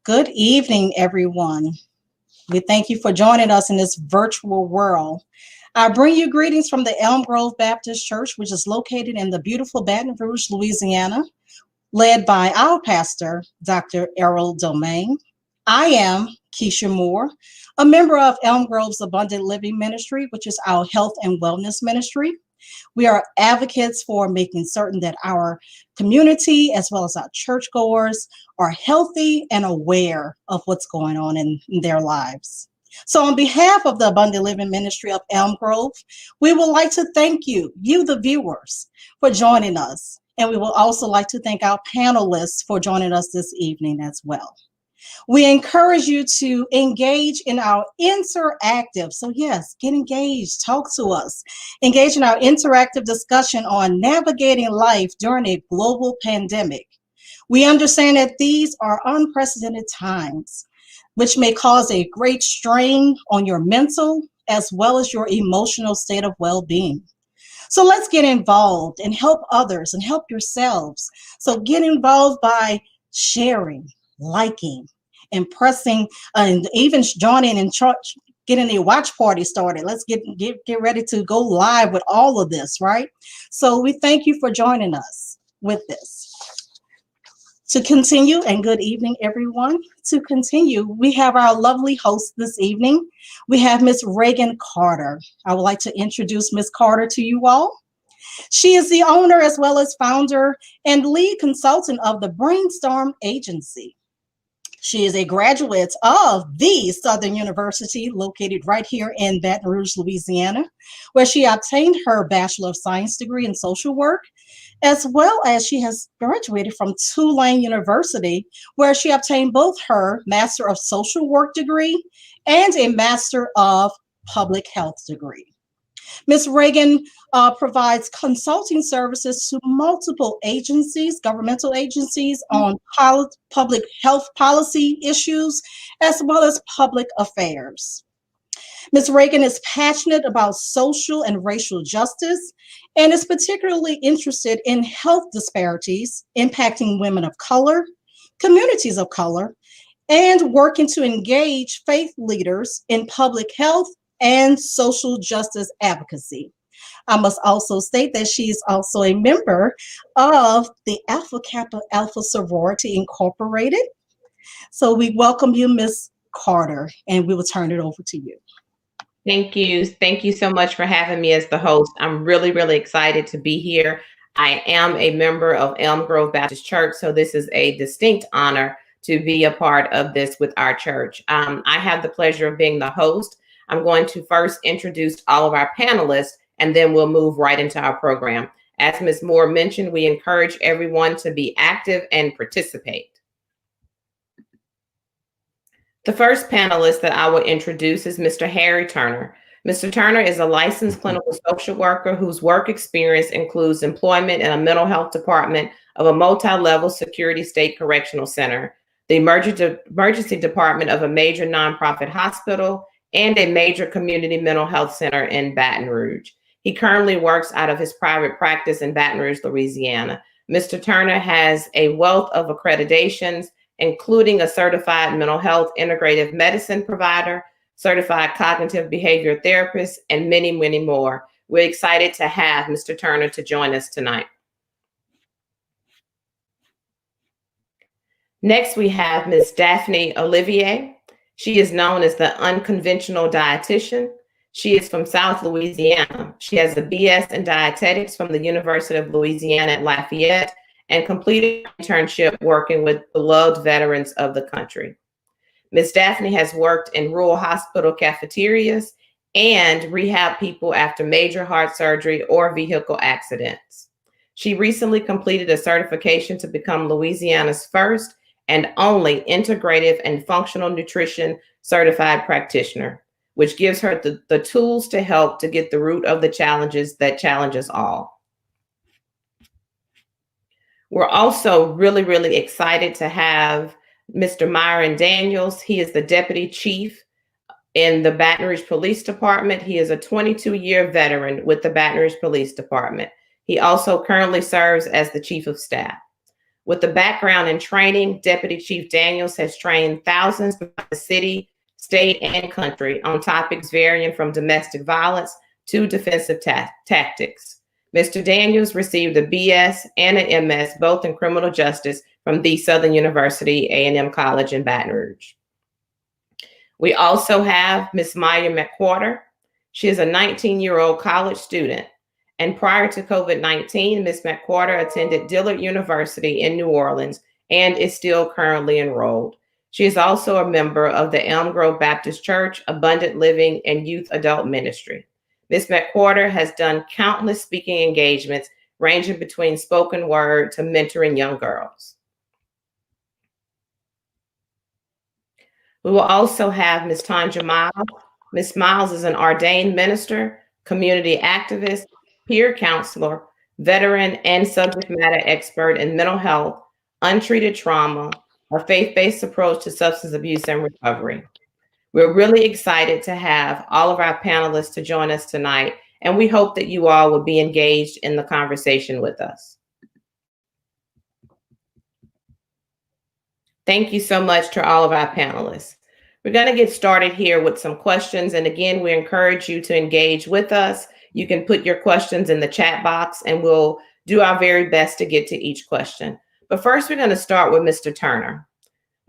Good evening, everyone. We thank you for joining us in this virtual world. I bring you greetings from the Elm Grove Baptist Church, which is located in the beautiful Baton Rouge, Louisiana, led by our pastor, Dr. Errol Domain. I am Keisha Moore, a member of Elm Grove's Abundant Living Ministry, which is our health and wellness ministry. We are advocates for making certain that our community, as well as our churchgoers, are healthy and aware of what's going on in their lives. So, on behalf of the Abundant Living Ministry of Elm Grove, we would like to thank you, the viewers, for joining us. And we would also like to thank our panelists for joining us this evening as well. We encourage you to engage in our interactive. So, yes, get engaged, talk to us, engage in our interactive discussion on navigating life during a global pandemic. We understand that these are unprecedented times, which may cause a great strain on your mental as well as your emotional state of well being. So let's get involved and help others and help yourselves. So get involved by sharing, liking, and pressing, and even joining in church, getting a watch party started. Let's get ready to go live with all of this, right? So we thank you for joining us with this. To continue, and good evening, everyone. To continue, we have our lovely host this evening. We have Miss Reagan Carter. I would like to introduce Miss Carter to you all. She is the owner as well as founder and lead consultant of the Brainstorm Agency. She is a graduate of the Southern University, located right here in Baton Rouge, Louisiana, where she obtained her Bachelor of Science degree in social work, as well as she has graduated from Tulane University, where she obtained both her Master of Social Work degree and a Master of Public Health degree. Ms. Reagan provides consulting services to multiple agencies, governmental agencies, on public health policy issues, as well as public affairs. Ms. Reagan is passionate about social and racial justice and is particularly interested in health disparities impacting women of color, communities of color, and working to engage faith leaders in public health and social justice advocacy. I must also state that she is also a member of the Alpha Kappa Alpha Sorority Incorporated. So we welcome you, Ms. Carter, and we will turn it over to you. Thank you. Thank you so much for having me as the host. I'm really, really excited to be here. I am a member of Elm Grove Baptist Church, so this is a distinct honor to be a part of this with our church. I have the pleasure of being the host. I'm going to first introduce all of our panelists, and then we'll move right into our program. As Ms. Moore mentioned, we encourage everyone to be active and participate. The first panelist that I will introduce is Mr. Harry Turner. Mr. Turner is a licensed clinical social worker whose work experience includes employment in a mental health department of a multi-level security state correctional center, the emergency department of a major nonprofit hospital, and a major community mental health center in Baton Rouge. He currently works out of his private practice in Baton Rouge, Louisiana. Mr. Turner has a wealth of accreditations, including a certified mental health integrative medicine provider, certified cognitive behavior therapist, and many, many more. We're excited to have Mr. Turner to join us tonight. Next, we have Ms. Daphne Olivier. She is known as the unconventional dietitian. She is from South Louisiana. She has a BS in dietetics from the University of Louisiana at Lafayette and completed an internship working with beloved veterans of the country. Ms. Daphne has worked in rural hospital cafeterias and rehab people after major heart surgery or vehicle accidents. She recently completed a certification to become Louisiana's first and only integrative and functional nutrition certified practitioner, which gives her the tools to help to get the root of the challenges that challenge us all. We're also really, really excited to have Mr. Myron Daniels. He is the deputy chief in the Baton Rouge Police Department. He is a 22-year veteran with the Baton Rouge Police Department. He also currently serves as the chief of staff. With a background in training, Deputy Chief Daniels has trained thousands throughout the city, state, and country on topics varying from domestic violence to defensive tactics. Mr. Daniels received a BS and an MS, both in criminal justice, from the Southern University A&M College in Baton Rouge. We also have Ms. Maya McWhorter. She is a 19-year-old college student. And prior to COVID-19, Ms. McWhorter attended Dillard University in New Orleans and is still currently enrolled. She is also a member of the Elm Grove Baptist Church, Abundant Living, and Youth Adult Ministry. Ms. McWhorter has done countless speaking engagements, ranging between spoken word to mentoring young girls. We will also have Ms. Tanja Miles. Ms. Miles is an ordained minister, community activist, peer counselor, veteran, and subject matter expert in mental health, untreated trauma, a faith-based approach to substance abuse and recovery. We're really excited to have all of our panelists to join us tonight, and we hope that you all will be engaged in the conversation with us. Thank you so much to all of our panelists. We're going to get started here with some questions. And again, we encourage you to engage with us. You can put your questions in the chat box and we'll do our very best to get to each question. But first, we're going to start with Mr. Turner.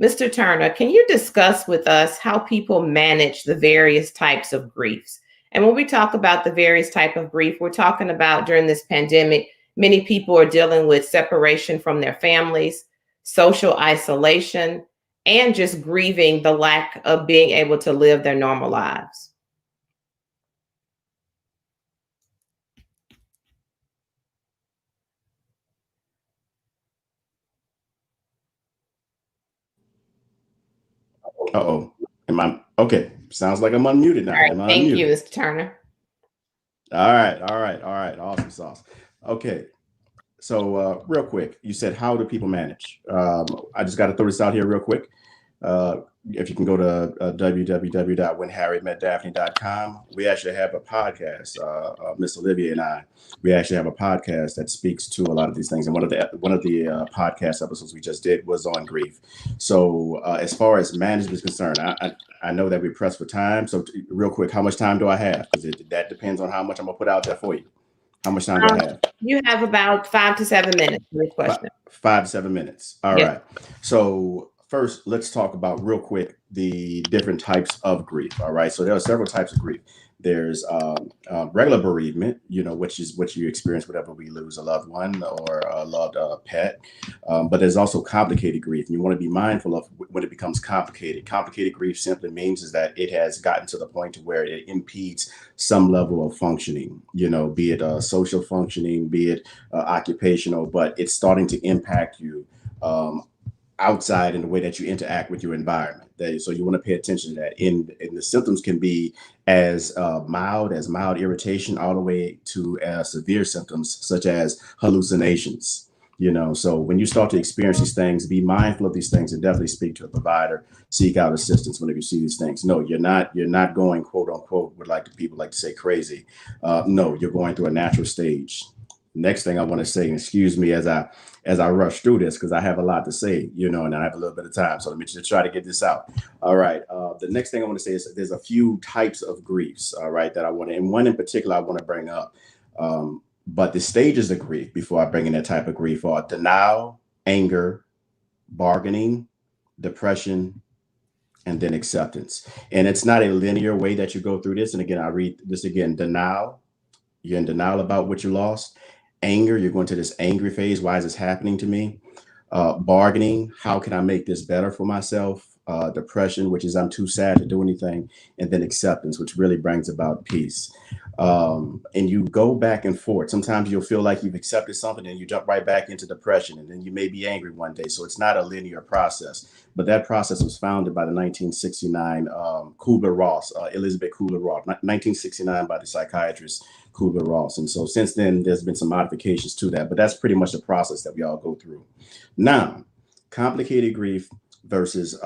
Mr. Turner, can you discuss with us how people manage the various types of griefs? And when we talk about the various type of grief, we're talking about during this pandemic, many people are dealing with separation from their families, social isolation, and just grieving the lack of being able to live their normal lives. Uh-oh. Am I okay? Sounds like I'm unmuted now. All right, thank you, Mr. Turner. All right. Awesome sauce. Okay. So real quick, you said, how do people manage? I just got to throw this out here real quick. If you can go to www.whenharrymetdaphne.com, we actually have a podcast. Miss Olivia and I, we actually have a podcast that speaks to a lot of these things. And one of the podcast episodes we just did was on grief. So as far as management is concerned, I know that we're pressed for time. So real quick, how much time do I have? Because that depends on how much I'm gonna put out there for you. How much time do I have? You have about 5 to 7 minutes for this question. 5 to 7 minutes. All right. So first, let's talk about real quick the different types of grief. All right. So there are several types of grief. There's regular bereavement, which is what you experience whenever we lose a loved one or a loved pet. But there's also complicated grief, and you want to be mindful of when it becomes complicated. Complicated grief simply means is that it has gotten to the point to where it impedes some level of functioning, be it social functioning, be it occupational, but it's starting to impact you outside in the way that you interact with your environment. So you want to pay attention to that. And the symptoms can be as mild irritation all the way to severe symptoms such as hallucinations. So when you start to experience these things, be mindful of these things and definitely speak to a provider, seek out assistance whenever you see these things. No, you're not going, quote unquote, what people like to say, crazy. No, you're going through a natural stage. Next thing I want to say, and excuse me as I rush through this because I have a lot to say, and I have a little bit of time. So let me just try to get this out. All right. The next thing I want to say is there's a few types of griefs, all right, that I want to, and one in particular I want to bring up. But the stages of grief before I bring in that type of grief are denial, anger, bargaining, depression, and then acceptance. And it's not a linear way that you go through this. And again, I read this again, denial, you're in denial about what you lost. Anger, you're going to this angry phase. Why is this happening to me? Bargaining, how can I make this better for myself? Depression, which is I'm too sad to do anything. And then acceptance, which really brings about peace. And you go back and forth. Sometimes you'll feel like you've accepted something and you jump right back into depression. And then you may be angry one day. So it's not a linear process. But that process was founded by the 1969 Kubler-Ross, Elizabeth Kubler-Ross, 1969 by the psychiatrist Kubler-Ross. And so since then, there's been some modifications to that, but that's pretty much the process that we all go through. Now, complicated grief versus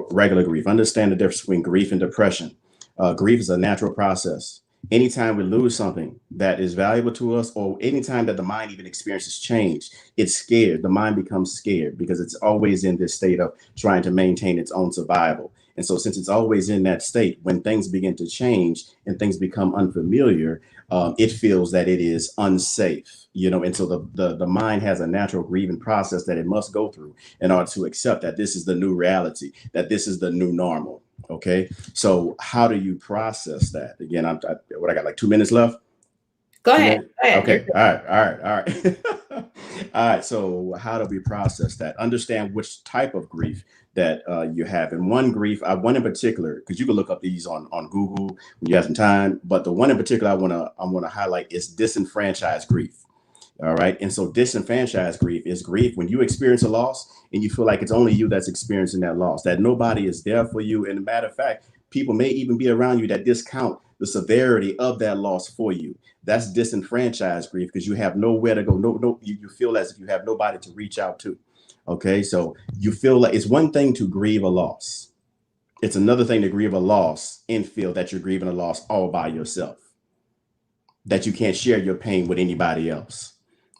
regular grief. Understand the difference between grief and depression. Grief is a natural process. anytime we lose something that is valuable to us, or anytime that the mind even experiences change, it's scared. The mind becomes scared because it's always in this state of trying to maintain its own survival. And so since it's always in that state, when things begin to change and things become unfamiliar, it feels that it is unsafe, and so the mind has a natural grieving process that it must go through in order to accept that this is the new reality, that this is the new normal. Okay, so how do you process that? Again, I got like 2 minutes left. Go ahead. Okay. All right. All right. So how do we process that? Understand which type of grief that you have. And one in particular, because you can look up these on Google when you have some time, but the one in particular I want to highlight is disenfranchised grief. All right. And so disenfranchised grief is grief when you experience a loss and you feel like it's only you that's experiencing that loss, that nobody is there for you. And a matter of fact, people may even be around you that discount the severity of that loss for you. That's disenfranchised grief because you have nowhere to go. You feel as if you have nobody to reach out to. Okay. So you feel like it's one thing to grieve a loss. It's another thing to grieve a loss and feel that you're grieving a loss all by yourself, that you can't share your pain with anybody else.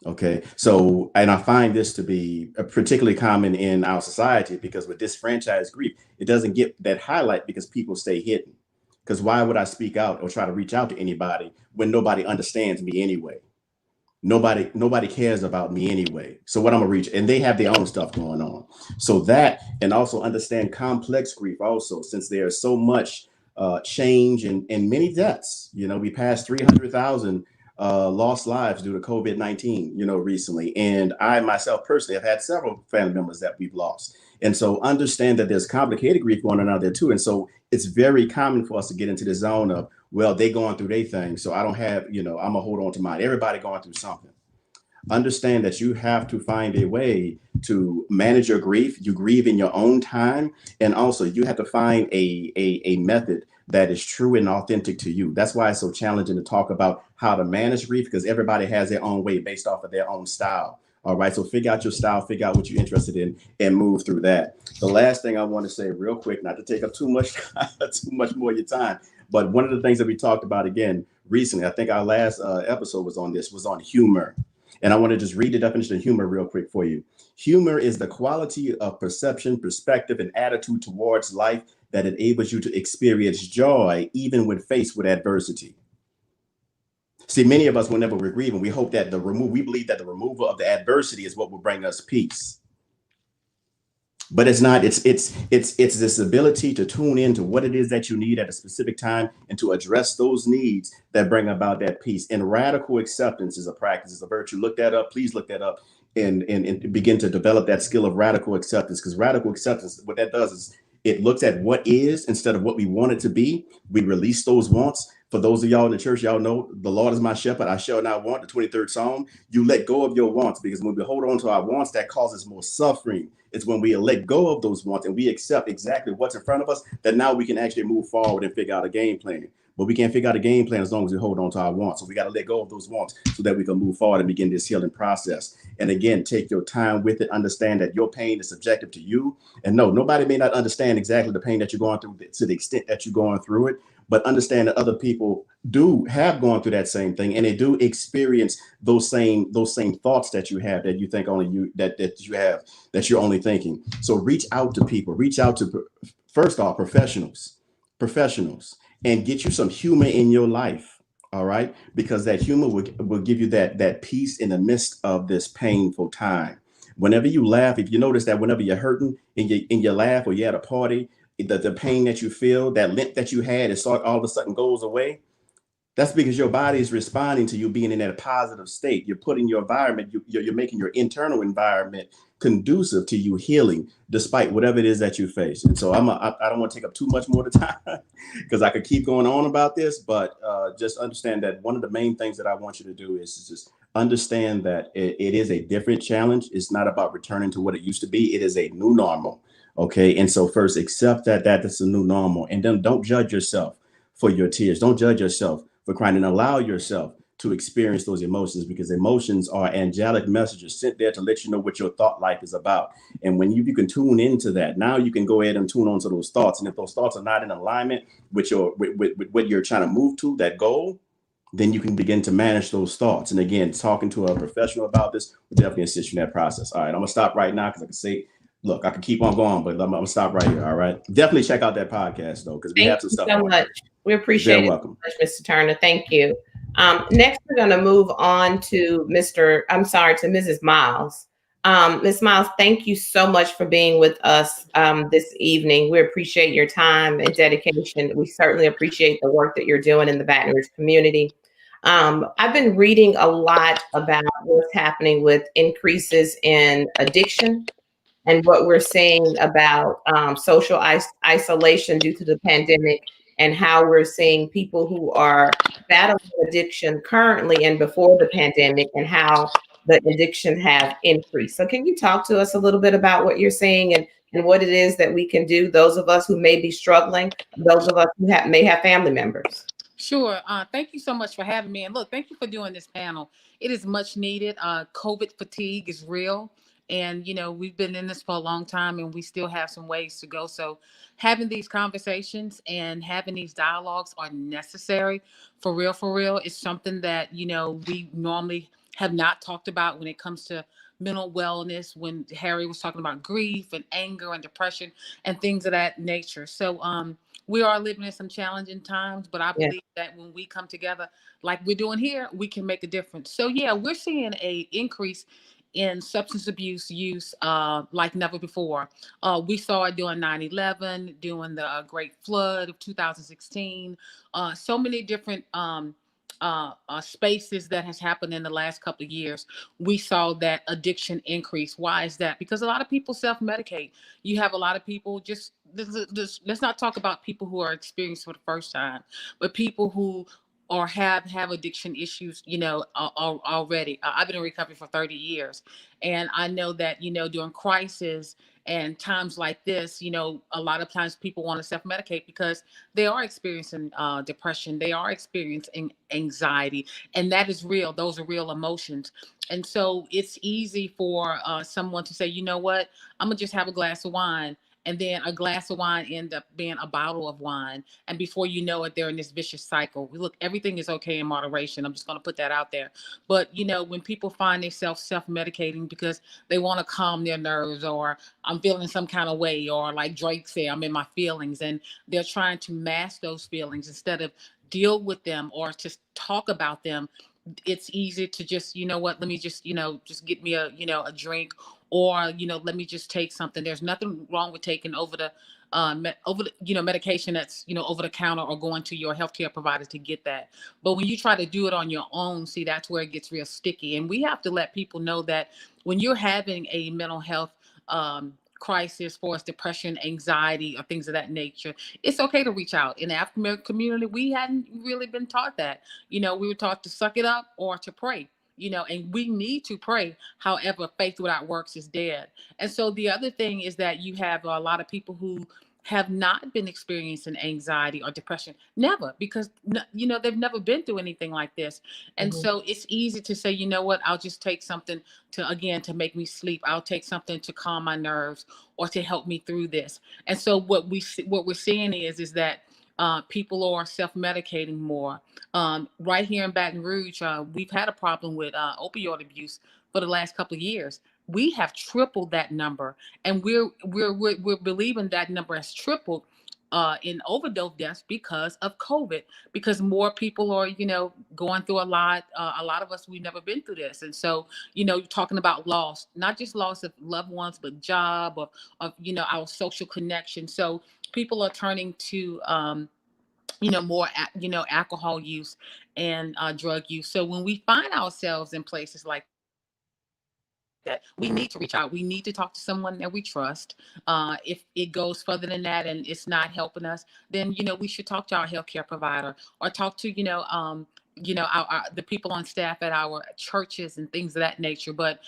Okay. So, and I find this to be particularly common in our society because with disenfranchised grief, it doesn't get that highlight because people stay hidden. Because why would I speak out or try to reach out to anybody when nobody understands me anyway? Nobody cares about me anyway. So what I'm gonna reach, and they have their own stuff going on. So that, and also understand complex grief also, since there's so much change and many deaths. We passed 300,000 lost lives due to COVID-19, recently. And I myself personally have had several family members that we've lost. And so understand that there's complicated grief going on out there too. And so it's very common for us to get into the zone of, well, they going through their thing, so I don't have, I'm gonna hold on to mine. Everybody going through something. Understand that you have to find a way to manage your grief. You grieve in your own time. And also you have to find a method that is true and authentic to you. That's why it's so challenging to talk about how to manage grief, because everybody has their own way based off of their own style. All right. So figure out your style, figure out what you're interested in, and move through that. The last thing I want to say real quick, not to take up too much more of your time, but one of the things that we talked about again recently, I think our last episode was on humor. And I want to just read the definition of humor real quick for you. Humor is the quality of perception, perspective, and attitude towards life that enables you to experience joy even when faced with adversity. See, many of us, whenever we're grieving, we hope that we believe that the removal of the adversity is what will bring us peace. But it's not. It's this ability to tune into what it is that you need at a specific time and to address those needs that bring about that peace. And radical acceptance is a practice, it's a virtue. Look that up. Please look that up and begin to develop that skill of radical acceptance, because radical acceptance, what that does is it looks at what is instead of what we want it to be. We release those wants. For those of y'all in the church, y'all know the Lord is my shepherd, I shall not want, the 23rd Psalm. You let go of your wants, because when we hold on to our wants, that causes more suffering. It's when we let go of those wants and we accept exactly what's in front of us that now we can actually move forward and figure out a game plan. But we can't figure out a game plan as long as we hold on to our wants. So we got to let go of those wants so that we can move forward and begin this healing process. And again, take your time with it. Understand that your pain is subjective to you. And no, nobody may not understand exactly the pain that you're going through to the extent that you're going through it. But understand that other people have gone through that same thing, and they do experience those same thoughts that you have, that you think only you that you're only thinking. So reach out to people, reach out to, first off, professionals, and get you some humor in your life. All right, because that humor will give you that peace in the midst of this painful time. Whenever you laugh, if you notice that whenever you're hurting and you laugh, or you're at a party, the pain that you feel, that limp that you had, all of a sudden goes away. That's because your body is responding to you being in that positive state. You're putting your environment, you're making your internal environment conducive to you healing, despite whatever it is that you face. And so I don't want to take up too much more of the time because I could keep going on about this, but just understand that one of the main things that I want you to do is to just understand that it is a different challenge. It's not about returning to what it used to be. It is a new normal. Okay. And so first accept that that's a new normal, and then don't judge yourself for your tears. Don't judge yourself for crying, and allow yourself to experience those emotions, because emotions are angelic messages sent there to let you know what your thought life is about. And when you can tune into that, now you can go ahead and tune on to those thoughts. And if those thoughts are not in alignment with with what you're trying to move to, that goal, then you can begin to manage those thoughts. And again, talking to a professional about this will definitely assist you in that process. All right, I'm gonna stop right now because I can say, look, I can keep on going, but I'm gonna stop right here. All right, definitely check out that podcast though, because we have some stuff. Thank you so much. We appreciate it so much, Mr. Turner. Thank you. Next, we're going to move on to Mrs. Miles. Ms. Miles, thank you so much for being with us this evening. We appreciate your time and dedication. We certainly appreciate the work that you're doing in the Baton Rouge community. I've been reading a lot about what's happening with increases in addiction and what we're seeing about social isolation due to the pandemic, and how we're seeing people who are battling addiction currently and before the pandemic, and how the addiction have increased. So can you talk to us a little bit about what you're seeing and what it is that we can do, those of us who may be struggling, those of us who may have family members? Sure. Thank you so much for having me. And look, thank you for doing this panel. It is much needed. COVID fatigue is real. And, you know, we've been in this for a long time and we still have some ways to go. So having these conversations and having these dialogues are necessary. For real. It's something that, you know, we normally have not talked about when it comes to mental wellness, when Harry was talking about grief and anger and depression and things of that nature. So we are living in some challenging times, but I believe that when we come together like we're doing here, we can make a difference. So yeah, we're seeing an increase in substance abuse use like never before. We saw it during 9/11, during the Great Flood of 2016, so many different spaces that has happened in the last couple of years. We saw that addiction increase. Why is that? Because a lot of people self-medicate. You have a lot of people let's not talk about people who are experienced for the first time, but people who or have addiction issues, you know, already. I've been in recovery for 30 years. And I know that, you know, during crisis and times like this, you know, a lot of times people want to self-medicate because they are experiencing depression. They are experiencing anxiety. And that is real. Those are real emotions. And so it's easy for someone to say, you know what, I'm going to just have a glass of wine. And then a glass of wine end up being a bottle of wine. And before you know it, they're in this vicious cycle. Look, everything is okay in moderation. I'm just going to put that out there. But, you know, when people find themselves self-medicating because they want to calm their nerves, or I'm feeling some kind of way, or like Drake said, I'm in my feelings, and they're trying to mask those feelings instead of deal with them or just talk about them, it's easy to just, you know what, let me just, you know, just get me a, you know, a drink, or, you know, let me just take something. There's nothing wrong with taking over the, you know, medication that's, you know, over the counter, or going to your healthcare provider to get that. But when you try to do it on your own, see, that's where it gets real sticky. And we have to let people know that when you're having a mental health crisis, for us, depression, anxiety, or things of that nature, it's okay to reach out. In the African American community, we hadn't really been taught that. You know, we were taught to suck it up or to pray. You know, and we need to pray. However, faith without works is dead. And so the other thing is that you have a lot of people who have not been experiencing anxiety or depression, never, because, you know, they've never been through anything like this. And so it's easy to say, you know what, I'll just take something to make me sleep. I'll take something to calm my nerves or to help me through this. And so what we're seeing is that people are self-medicating more. Right here in Baton Rouge, we've had a problem with opioid abuse for the last couple of years. We have tripled that number, and we're believing that number has tripled in overdose deaths because of COVID, because more people are, you know, going through a lot. A lot of us, we've never been through this. And so, you know, you're talking about loss, not just loss of loved ones, but job, of, you know, our social connection. So people are turning to, you know, more, you know, alcohol use and drug use. So when we find ourselves in places like that, we need to reach out. We need to talk to someone that we trust. If it goes further than that and it's not helping us, then, you know, we should talk to our healthcare provider, or talk to, you know, the people on staff at our churches and things of that nature. But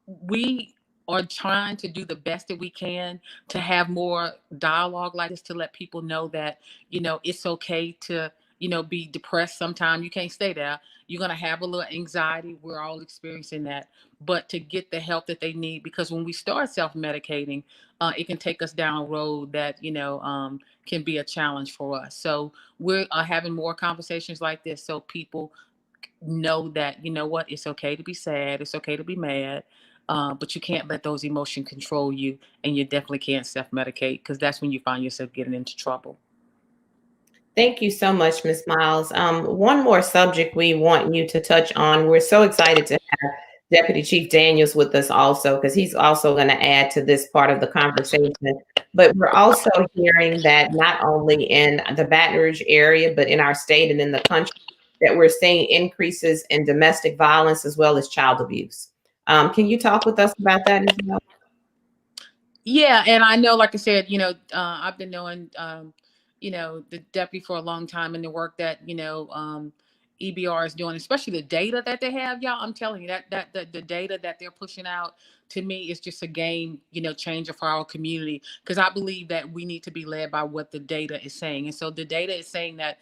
we are trying to do the best that we can to have more dialogue like this, to let people know that, you know, it's okay to, be depressed sometime. You can't stay there. You're going to have a little anxiety. We're all experiencing that. But to get the help that they need, because when we start self-medicating, it can take us down a road that, can be a challenge for us. So we're having more conversations like this so people know that, what, it's okay to be sad. It's okay to be mad. But you can't let those emotions control you, and you definitely can't self-medicate, because that's when you find yourself getting into trouble. Thank you so much, Ms. Miles. One more subject we want you to touch on. We're so excited to have Deputy Chief Daniels with us also, because he's also going to add to this part of the conversation. But we're also hearing that not only in the Baton Rouge area, but in our state and in the country, that we're seeing increases in domestic violence as well as child abuse. Can you talk with us about that as well? Yeah, and I know, like I said, I've been knowing, the deputy for a long time, and the work that, EBR is doing, especially the data that they have, y'all. I'm telling you that the data that they're pushing out, to me, is just a game, changer for our community, because I believe that we need to be led by what the data is saying. And so the data is saying that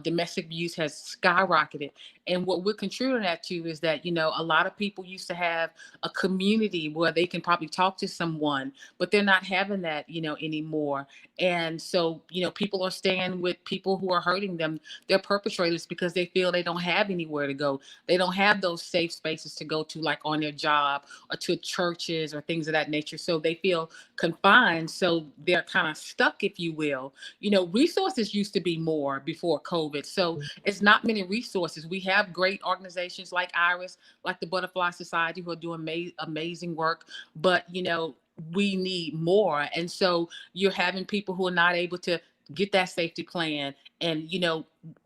domestic abuse has skyrocketed. And what we're contributing that to is that, a lot of people used to have a community where they can probably talk to someone, but they're not having that, anymore. And so, people are staying with people who are hurting them. They're perpetrators because they feel they don't have anywhere to go. They don't have those safe spaces to go to, like on their job or to churches or things of that nature. So they feel confined. So they're kind of stuck, if you will. Resources used to be more before COVID. So it's not many resources. We have great organizations like IRIS, like the Butterfly Society, who are doing amazing work. But, we need more. And so you're having people who are not able to get that safety plan and,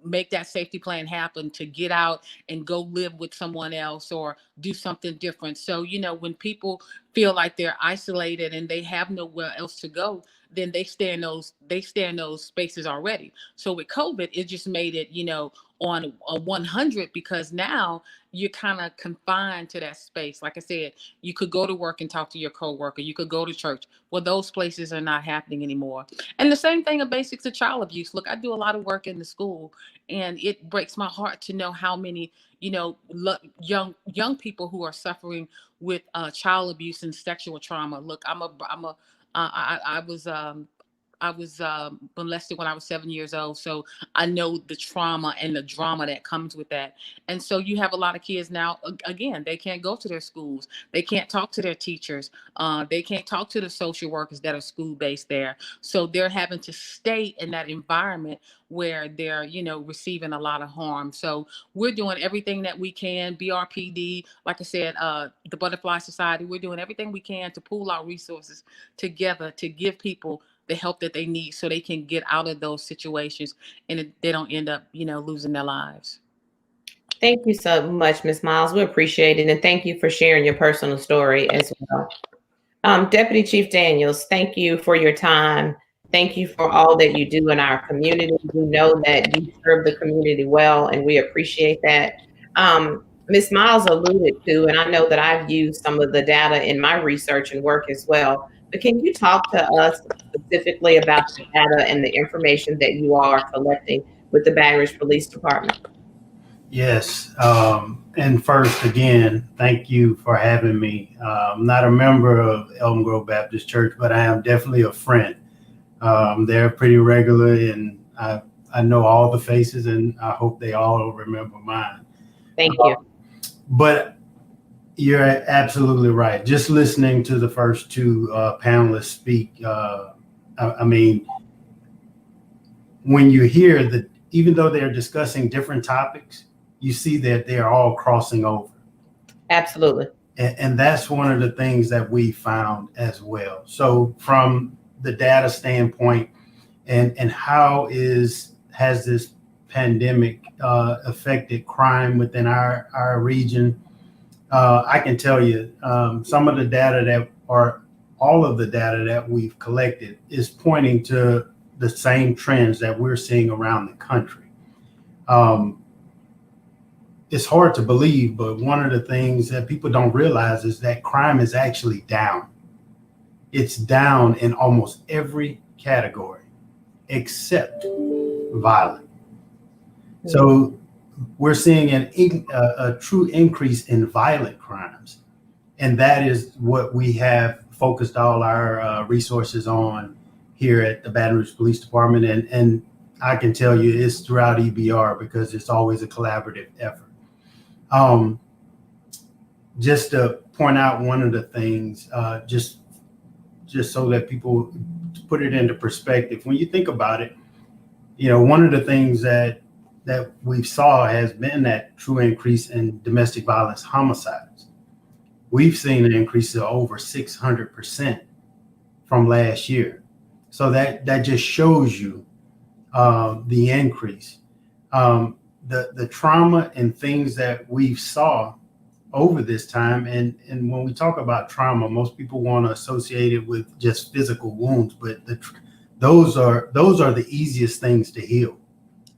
make that safety plan happen to get out and go live with someone else or do something different. So, when people feel like they're isolated and they have nowhere else to go, then they stay in those spaces already. So with COVID, it just made it, on a 100, because now you're kind of confined to that space. Like I said, you could go to work and talk to your coworker. You could go to church. Well, those places are not happening anymore. And the same thing of basics of child abuse. Look, I do a lot of work in the school, and it breaks my heart to know how many, young people who are suffering with child abuse and sexual trauma. Look, I was molested when I was 7 years old. So I know the trauma and the drama that comes with that. And so you have a lot of kids now, again, they can't go to their schools. They can't talk to their teachers. They can't talk to the social workers that are school-based there. So they're having to stay in that environment where they're, receiving a lot of harm. So we're doing everything that we can. BRPD, like I said, the Butterfly Society, we're doing everything we can to pool our resources together to give people the help that they need so they can get out of those situations and they don't end up, losing their lives. Thank you so much, Ms. Miles. We appreciate it. And thank you for sharing your personal story as well. Deputy Chief Daniels, thank you for your time. Thank you for all that you do in our community. We know that you serve the community well, and we appreciate that. Ms. Miles alluded to, and I know that I've used some of the data in my research and work as well, but can you talk to us specifically about the data and the information that you are collecting with the Baton Rouge Police Department? Yes. And first, again, thank you for having me. I'm not a member of Elm Grove Baptist Church, but I am definitely a friend. They're pretty regular, and I know all the faces, and I hope they all remember mine. Thank you. But you're absolutely right. Just listening to the first two panelists speak, I mean, when you hear that, even though they're discussing different topics, you see that they're all crossing over. Absolutely. And that's one of the things that we found as well. So from the data standpoint, and how has this pandemic affected crime within our region? I can tell you some of the data all of the data that we've collected is pointing to the same trends that we're seeing around the country. It's hard to believe, but one of the things that people don't realize is that crime is actually down. It's down in almost every category except violent. So we're seeing a true increase in violent crimes. And that is what we have focused all our resources on here at the Baton Rouge Police Department. And I can tell you it's throughout EBR because it's always a collaborative effort. Just to point out one of the things, just so that people put it into perspective, when you think about it, one of the things that we saw has been that true increase in domestic violence homicides. We've seen an increase of over 600% from last year. So that just shows you the increase. The trauma and things that we've saw over this time, and when we talk about trauma, most people want to associate it with just physical wounds, but those are the easiest things to heal.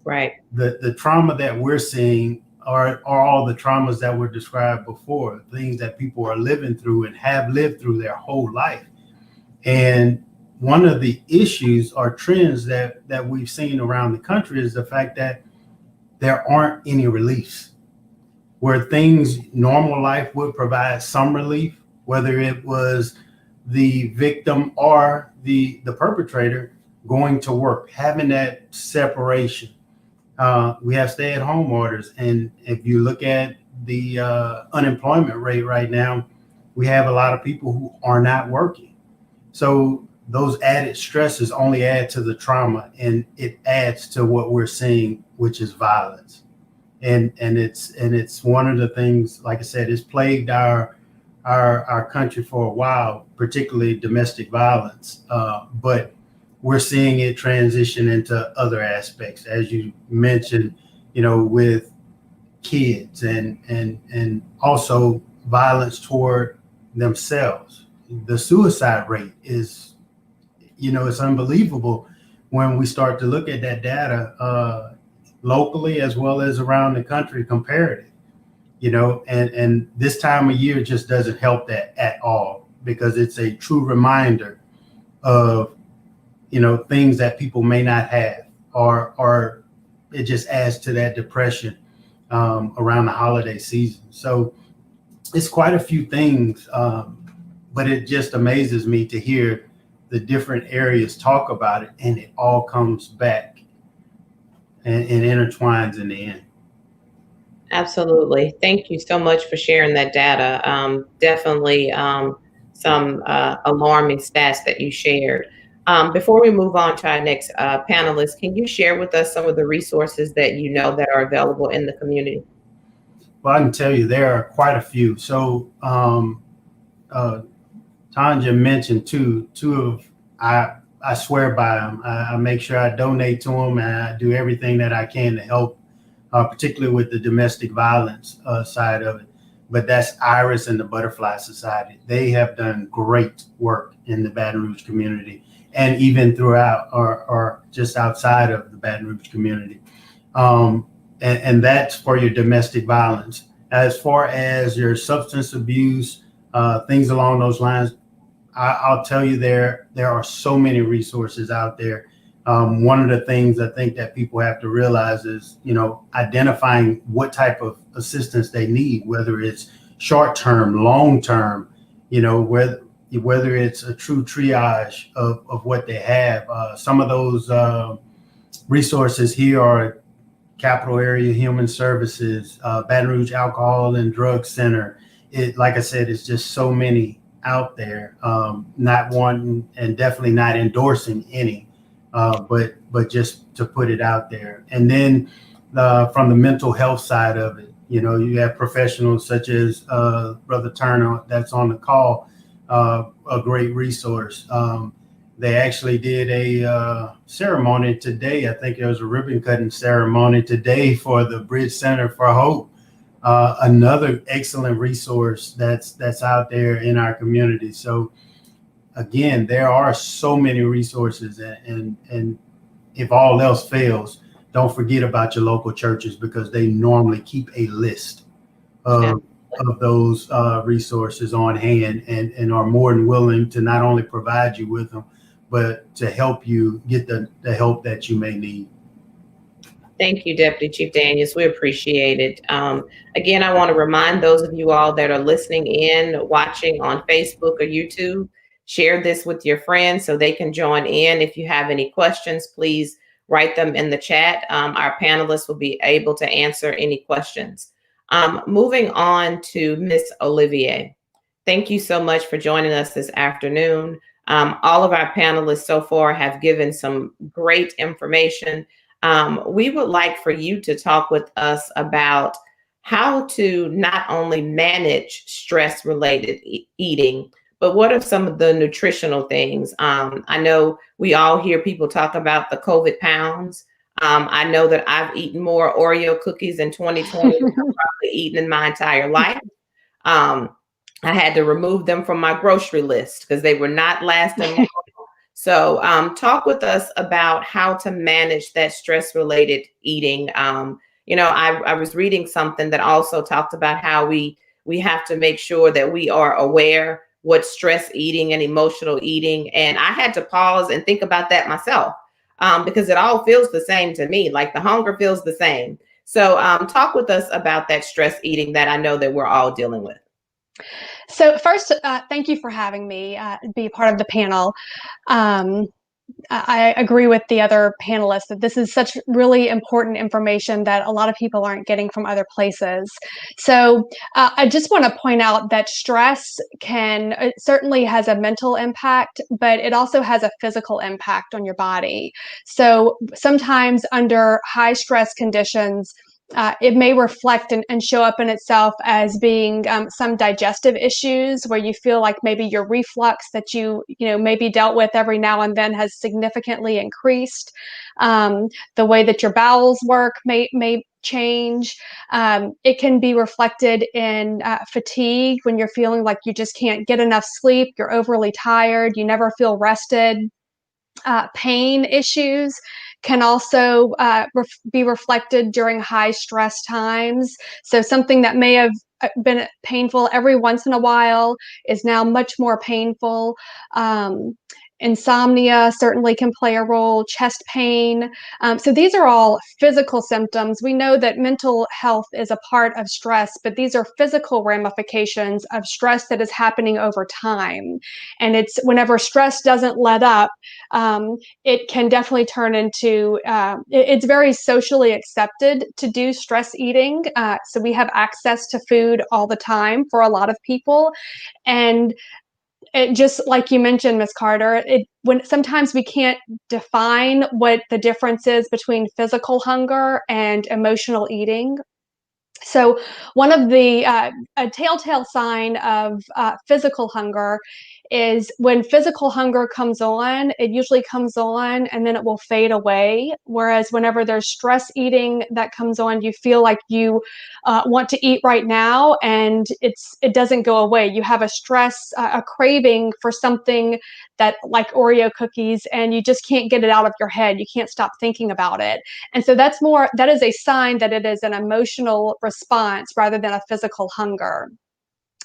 Right. The trauma that we're seeing are all the traumas that were described before, things that people are living through and have lived through their whole life. And one of the issues or trends that we've seen around the country is the fact that there aren't any reliefs. Where things, normal life would provide some relief, whether it was the victim or the perpetrator going to work, having that separation. We have stay-at-home orders, and if you look at the unemployment rate right now, we have a lot of people who are not working. So those added stresses only add to the trauma, and it adds to what we're seeing, which is violence. And it's one of the things, like I said, it's plagued our country for a while, particularly domestic violence. But we're seeing it transition into other aspects, as you mentioned, with kids and also violence toward themselves. The suicide rate is, it's unbelievable when we start to look at that data locally as well as around the country comparative, and this time of year just doesn't help that at all, because it's a true reminder of things that people may not have, or it just adds to that depression around the holiday season. So it's quite a few things, but it just amazes me to hear the different areas talk about it, and it all comes back and intertwines in the end. Absolutely. Thank you so much for sharing that data. Definitely some alarming stats that you shared. Before we move on to our next panelist, can you share with us some of the resources that that are available in the community? Well, I can tell you there are quite a few. So Tanja mentioned two of I swear by them. I make sure I donate to them, and I do everything that I can to help, particularly with the domestic violence side of it. But that's IRIS and the Butterfly Society. They have done great work in the Baton Rouge community, and even throughout or just outside of the Baton Rouge community. And that's for your domestic violence. As far as your substance abuse, things along those lines, I'll tell you there are so many resources out there. One of the things I think that people have to realize is, identifying what type of assistance they need, whether it's short-term, long-term, whether it's a true triage of what they have. Some of those resources here are Capital Area Human Services, Baton Rouge Alcohol and Drug Center. Like I said, it's just so many out there, not wanting and definitely not endorsing any, but just to put it out there. And then from the mental health side of it, you have professionals such as Brother Turner that's on the call, a great resource. They actually did a ceremony today. I think there was a ribbon cutting ceremony today for the Bridge Center for Hope. Another excellent resource that's out there in our community. So again, there are so many resources, and if all else fails, don't forget about your local churches, because they normally keep a list of those resources on hand and are more than willing to not only provide you with them, but to help you get the help that you may need. Thank you, Deputy Chief Daniels. We appreciate it. Again, I want to remind those of you all that are listening in, watching on Facebook or YouTube, share this with your friends so they can join in. If you have any questions, please write them in the chat. Our panelists will be able to answer any questions. Moving on to Ms. Olivier. Thank you so much for joining us this afternoon. All of our panelists so far have given some great information. We would like for you to talk with us about how to not only manage stress-related eating, but what are some of the nutritional things? I know we all hear people talk about the COVID pounds. I know that I've eaten more Oreo cookies in 2020 than I've probably eaten in my entire life. I had to remove them from my grocery list because they were not lasting long. So talk with us about how to manage that stress-related eating. I was reading something that also talked about how we have to make sure that we are aware what stress eating and emotional eating. And I had to pause and think about that myself because it all feels the same to me. Like the hunger feels the same. So talk with us about that stress eating that I know that we're all dealing with. So first, thank you for having me be part of the panel. I agree with the other panelists that this is such really important information that a lot of people aren't getting from other places. So I just want to point out that stress it certainly has a mental impact, but it also has a physical impact on your body. So sometimes under high stress conditions, it may reflect and show up in itself as being some digestive issues where you feel like maybe your reflux that you maybe dealt with every now and then has significantly increased. The way that your bowels work may change. It can be reflected in fatigue when you're feeling like you just can't get enough sleep, you're overly tired, you never feel rested. Pain issues can also be reflected during high stress times. So something that may have been painful every once in a while is now much more painful. Insomnia certainly can play a role, chest pain. So these are all physical symptoms. We know that mental health is a part of stress, but these are physical ramifications of stress that is happening over time. And it's whenever stress doesn't let up, it can definitely turn into, it's very socially accepted to do stress eating. So we have access to food all the time for a lot of people. And just like you mentioned, Ms. Carter, when sometimes we can't define what the difference is between physical hunger and emotional eating. So one of the a telltale sign of physical hunger is when physical hunger comes on, it usually comes on and then it will fade away. Whereas whenever there's stress eating that comes on, you feel like you want to eat right now and it doesn't go away. You have a craving for something that like Oreo cookies and you just can't get it out of your head. You can't stop thinking about it. And so that is a sign that it is an emotional response rather than a physical hunger.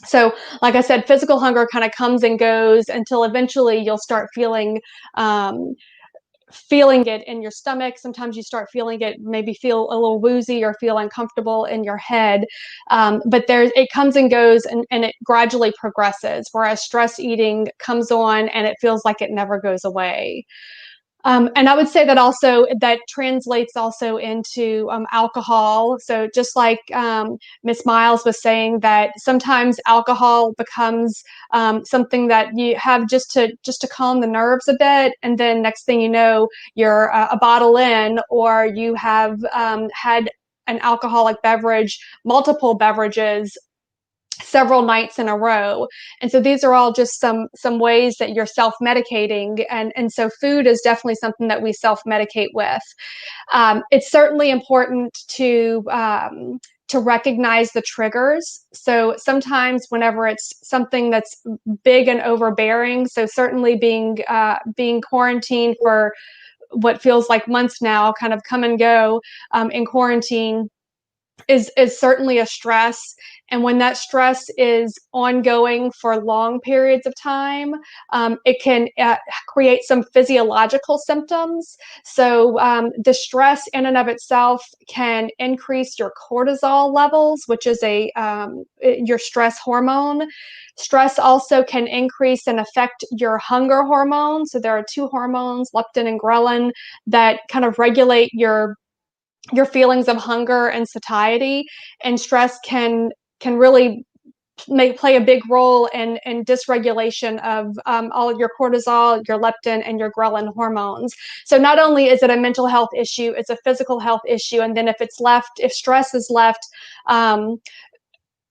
So like I said, physical hunger kind of comes and goes until eventually you'll start feeling it in your stomach. Sometimes you start feeling it, maybe feel a little woozy or feel uncomfortable in your head. But it comes and goes and it gradually progresses, whereas stress eating comes on and it feels like it never goes away. And I would say that also that translates also into alcohol. So just like Ms. Miles was saying, that sometimes alcohol becomes something that you have just to calm the nerves a bit, and then next thing you know, you're a bottle in, or you have had an alcoholic beverage, multiple beverages, several nights in a row. And so these are all just some ways that you're self-medicating. And so food is definitely something that we self-medicate with. It's certainly important to recognize the triggers. So sometimes whenever it's something that's big and overbearing, so certainly being quarantined for what feels like months now, kind of come and go in quarantine, is certainly a stress. And when that stress is ongoing for long periods of time, it can create some physiological symptoms. So the stress in and of itself can increase your cortisol levels, which is your stress hormone. Stress also can increase and affect your hunger hormone. So there are two hormones, leptin and ghrelin, that kind of regulate your feelings of hunger and satiety, and stress can really play a big role in dysregulation of all of your cortisol, your leptin, and your ghrelin hormones. So not only is it a mental health issue, it's a physical health issue. And then if stress is left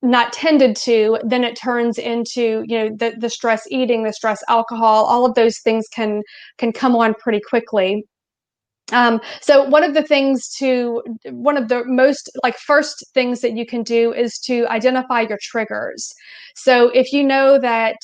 not tended to, then it turns into, the stress eating, the stress alcohol, all of those things can come on pretty quickly. So one of the most first things that you can do is to identify your triggers. So if you know that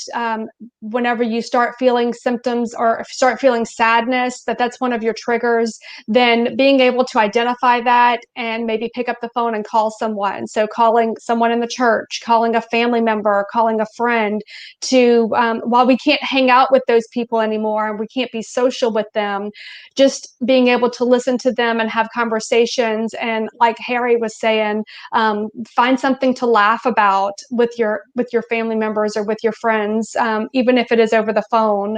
whenever you start feeling symptoms or start feeling sadness, that's one of your triggers, then being able to identify that and maybe pick up the phone and call someone. So calling someone in the church, calling a family member, calling a friend to, while we can't hang out with those people anymore and we can't be social with them, just being able to listen to them and have conversations. And like Harry was saying, find something to laugh about with your family members or with your friends, even if it is over the phone.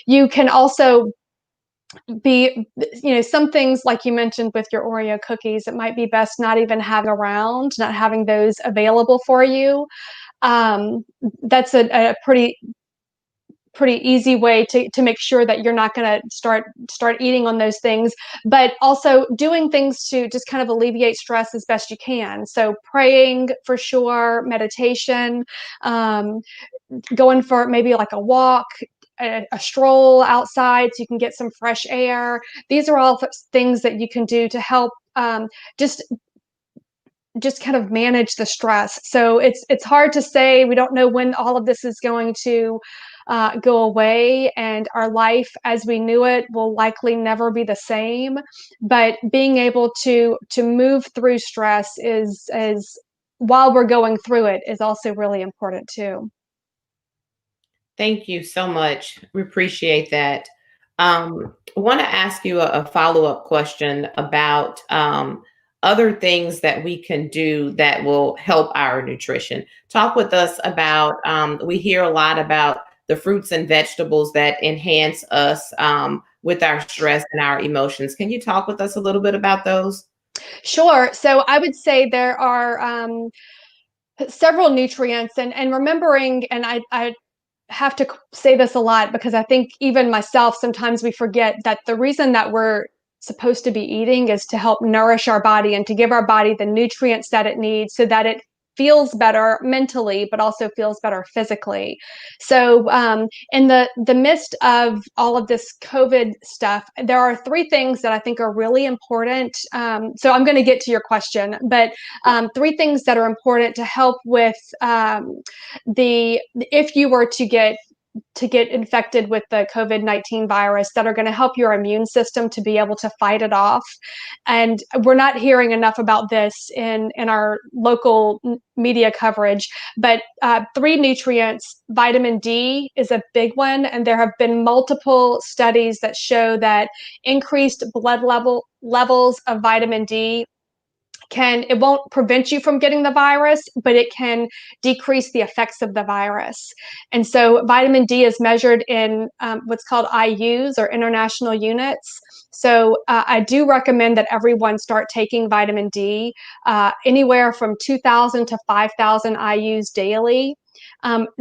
You can also some things like you mentioned with your Oreo cookies, it might be best not even having around, not having those available for you. That's a pretty easy way to make sure that you're not going to start eating on those things, but also doing things to just kind of alleviate stress as best you can. So praying for sure, meditation, going for maybe like a walk, a stroll outside so you can get some fresh air. These are all things that you can do to help just kind of manage the stress. So it's hard to say. We don't know when all of this is going to go away, and our life as we knew it will likely never be the same. But being able to move through stress is while we're going through it is also really important too. Thank you so much. We appreciate that. I want to ask you a follow-up question about other things that we can do that will help our nutrition. Talk with us about, we hear a lot about the fruits and vegetables that enhance us with our stress and our emotions. Can you talk with us a little bit about those? Sure. So I would say there are several nutrients, and remembering, and I have to say this a lot because I think even myself, sometimes we forget that the reason that we're supposed to be eating is to help nourish our body and to give our body the nutrients that it needs so that it feels better mentally, but also feels better physically. So in the midst of all of this COVID stuff, there are three things that I think are really important. So I'm going to get to your question, but three things that are important to help with if you were to get infected with the COVID-19 virus, that are going to help your immune system to be able to fight it off. And we're not hearing enough about this in our local media coverage, but three nutrients. Vitamin D is a big one, and there have been multiple studies that show that increased blood levels of vitamin D it won't prevent you from getting the virus, but it can decrease the effects of the virus. And so vitamin D is measured in what's called IUs, or international units. So I do recommend that everyone start taking vitamin D anywhere from 2,000 to 5,000 IUs daily.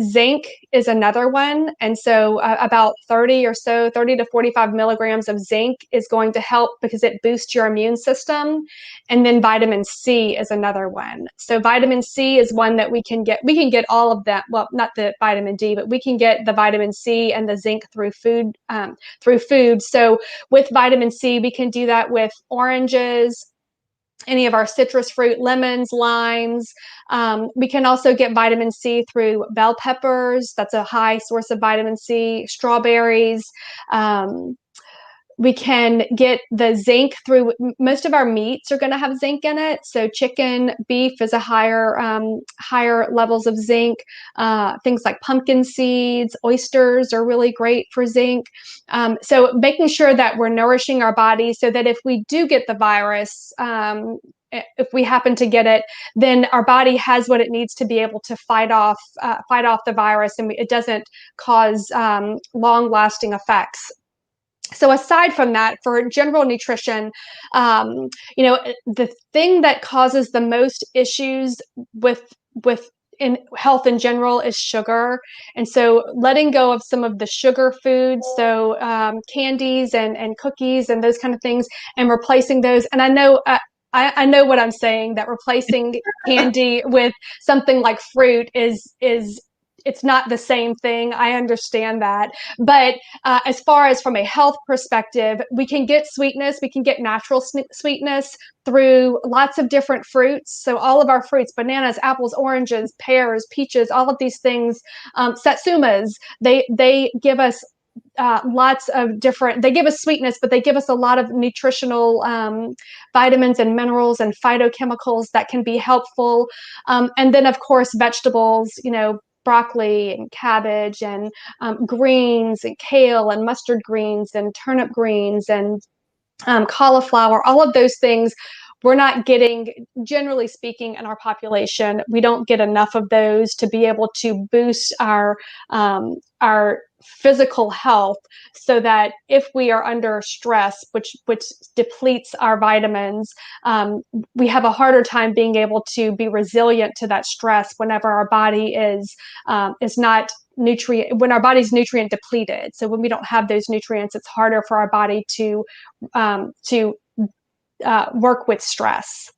Zinc is another one. And so about 30 to 45 milligrams of zinc is going to help because it boosts your immune system. And then vitamin C is another one. So vitamin C is one that we can get all of that. Well, not the vitamin D, but we can get the vitamin C and the zinc through food. So with vitamin C, we can do that with oranges, any of our citrus fruit, lemons, limes. We can also get vitamin C through bell peppers. That's a high source of vitamin C. Strawberries. We can get the zinc through most of our meats are going to have zinc in it. So chicken, beef is a higher levels of zinc. Things like pumpkin seeds, oysters are really great for zinc. So making sure that we're nourishing our body so that if we do get the virus, if we happen to get it, then our body has what it needs to be able to fight off the virus, and it doesn't cause long-lasting effects. So aside from that, for general nutrition, the thing that causes the most issues with in health in general is sugar. And so letting go of some of the sugar foods, so candies and cookies and those kind of things, and replacing those. And I know know what I'm saying, that replacing candy with something like fruit is it's not the same thing. I understand that. But as far as from a health perspective, we can get sweetness, we can get natural sweetness through lots of different fruits. So all of our fruits, bananas, apples, oranges, pears, peaches, all of these things, satsumas, they give us lots of different, they give us sweetness, but they give us a lot of nutritional vitamins and minerals and phytochemicals that can be helpful. And then of course, vegetables, broccoli and cabbage and greens and kale and mustard greens and turnip greens and cauliflower, all of those things we're not getting, generally speaking, in our population. We don't get enough of those to be able to boost our physical health, so that if we are under stress, which depletes our vitamins, we have a harder time being able to be resilient to that stress whenever our body is not when our body's nutrient depleted. So when we don't have those nutrients, it's harder for our body to work with stress.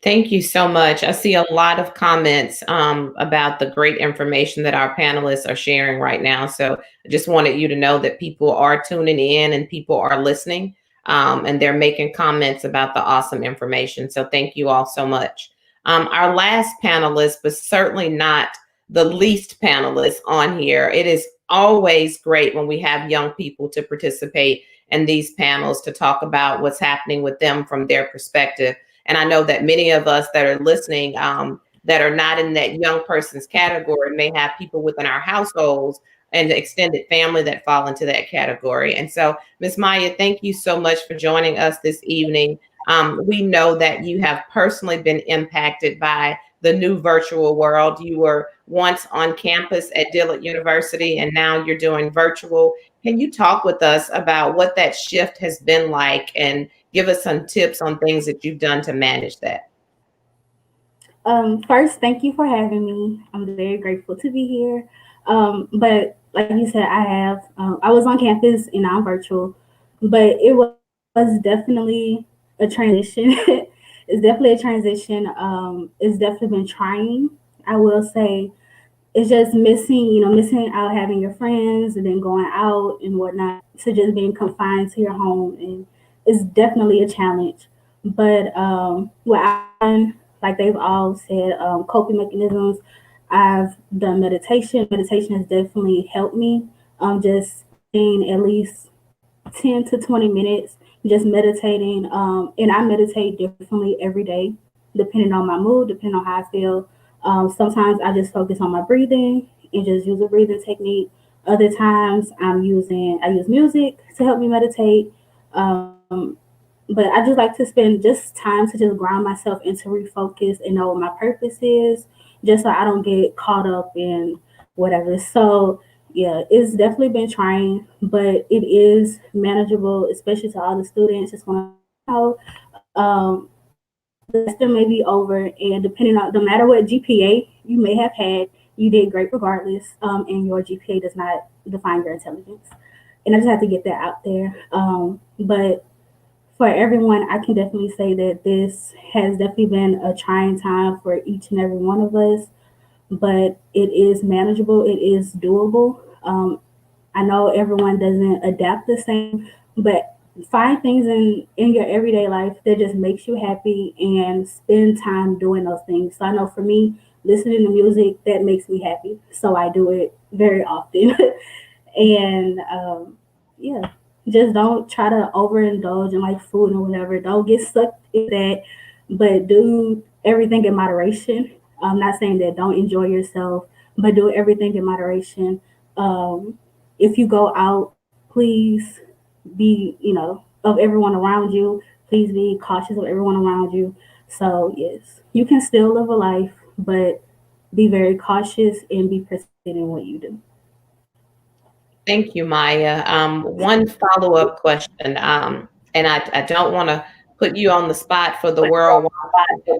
Thank you so much. I see a lot of comments about the great information that our panelists are sharing right now. So I just wanted you to know that people are tuning in and people are listening, and they're making comments about the awesome information. So thank you all so much. Our last panelist, but certainly not the least panelist on here. It is always great when we have young people to participate in these panels to talk about what's happening with them from their perspective. And I know that many of us that are listening that are not in that young person's category may have people within our households and the extended family that fall into that category. And so, Ms. Maya, thank you so much for joining us this evening. We know that you have personally been impacted by the new virtual world. You were once on campus at Dillard University, and now you're doing virtual. Can you talk with us about what that shift has been like and give us some tips on things that you've done to manage that? First, thank you for having me. I'm very grateful to be here. But like you said, I was on campus and now I'm virtual, but it was definitely a transition. It's definitely a transition. It's definitely been trying. I will say it's just missing out having your friends and then going out and whatnot, to just being confined to your home. And it's definitely a challenge. But what I've done, like they've all said, coping mechanisms, I've done meditation. Meditation has definitely helped me. Just in at least 10 to 20 minutes, just meditating. And I meditate differently every day, depending on my mood, depending on how I feel. Sometimes I just focus on my breathing and just use a breathing technique. Other times I use music to help me meditate. But I just like to spend just time to just ground myself and to refocus and know what my purpose is, just so I don't get caught up in whatever. So yeah, it's definitely been trying, but it is manageable, especially to all the students. Just want to know the semester may be over, and depending on, no matter what GPA you may have had, you did great regardless, and your GPA does not define your intelligence. And I just have to get that out there. But for everyone, I can definitely say that this has definitely been a trying time for each and every one of us, but it is manageable. It is doable. I know everyone doesn't adapt the same, but find things in your everyday life that just makes you happy and spend time doing those things. So I know for me, listening to music, that makes me happy. So I do it very often. And yeah, just don't try to overindulge in like food or whatever. Don't get sucked in that, but do everything in moderation. I'm not saying that don't enjoy yourself, but do everything in moderation. If you go out, please be, of everyone around you. Please be cautious of everyone around you. So yes, you can still live a life, but be very cautious and be persistent in what you do. Thank you, Maya. One follow-up question, and I don't want to put you on the spot for the worldwide, but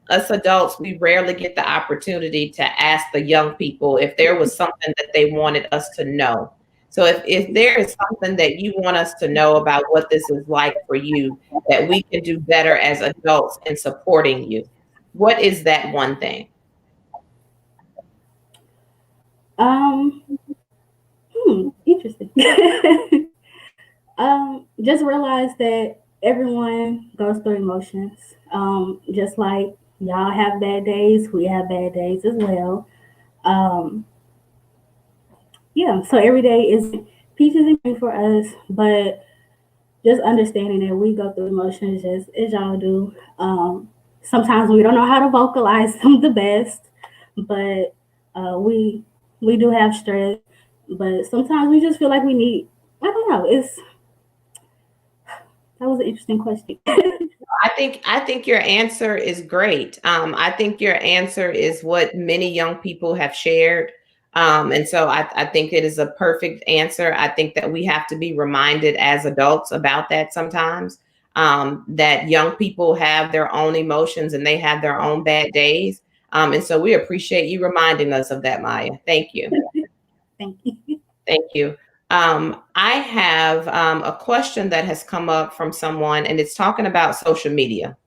us adults, we rarely get the opportunity to ask the young people if there was something that they wanted us to know. So if there is something that you want us to know about what this is like for you, that we can do better as adults in supporting you, what is that one thing? Um, Interesting. Just realize that everyone goes through emotions. Just like y'all have bad days, we have bad days as well. Um, yeah, so every day is peaches and cream for us, but just understanding that we go through emotions just as y'all do. Sometimes we don't know how to vocalize them the best, but we do have stress. But sometimes we just feel like we need. I don't know. That was an interesting question. I think your answer is great. I think your answer is what many young people have shared. And so I think it is a perfect answer. I think that we have to be reminded as adults about that sometimes, that young people have their own emotions and they have their own bad days. And so we appreciate you reminding us of that, Maya. Thank you. Thank you. Thank you. I have a question that has come up from someone, and it's talking about social media.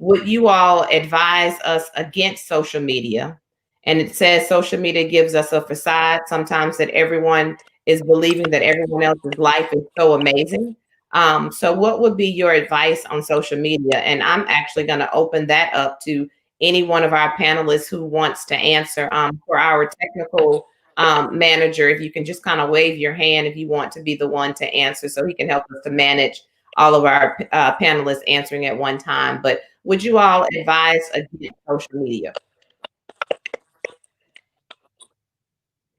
Would you all advise us against social media? And it says social media gives us a facade sometimes that everyone is believing that everyone else's life is so amazing. So what would be your advice on social media? And I'm actually going to open that up to any one of our panelists who wants to answer. For our technical manager, if you can just kind of wave your hand if you want to be the one to answer, so he can help us to manage all of our panelists answering at one time. But would you all advise against social media?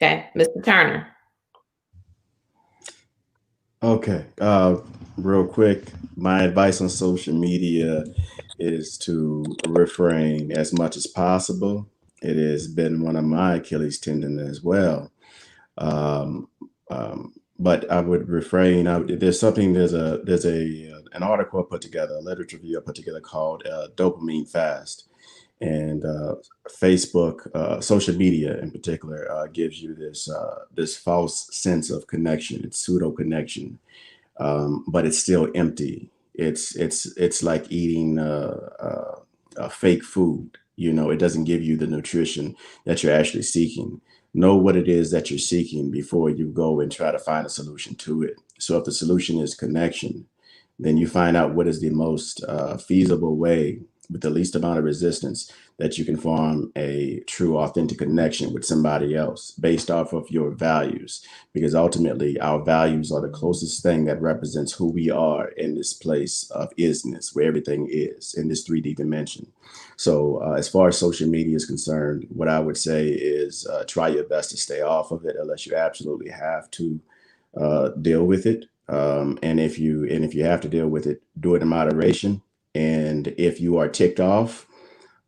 Okay, Mr. Turner. Okay, real quick, my advice on social media is to refrain as much as possible. It has been one of my Achilles tendon as well. Um, but I would refrain. There's an article I put together, a literature review I put together called Dopamine Fast. And Facebook, social media in particular, gives you this false sense of connection. It's pseudo connection, but it's still empty. It's like eating fake food. It doesn't give you the nutrition that you're actually seeking. Know what it is that you're seeking before you go and try to find a solution to it. So if the solution is connection, then you find out what is the most feasible way with the least amount of resistance that you can form a true, authentic connection with somebody else based off of your values. Because ultimately, our values are the closest thing that represents who we are in this place of isness, where everything is in this 3D dimension. So as far as social media is concerned, what I would say is try your best to stay off of it unless you absolutely have to deal with it. And if you have to deal with it, do it in moderation. And if you are ticked off,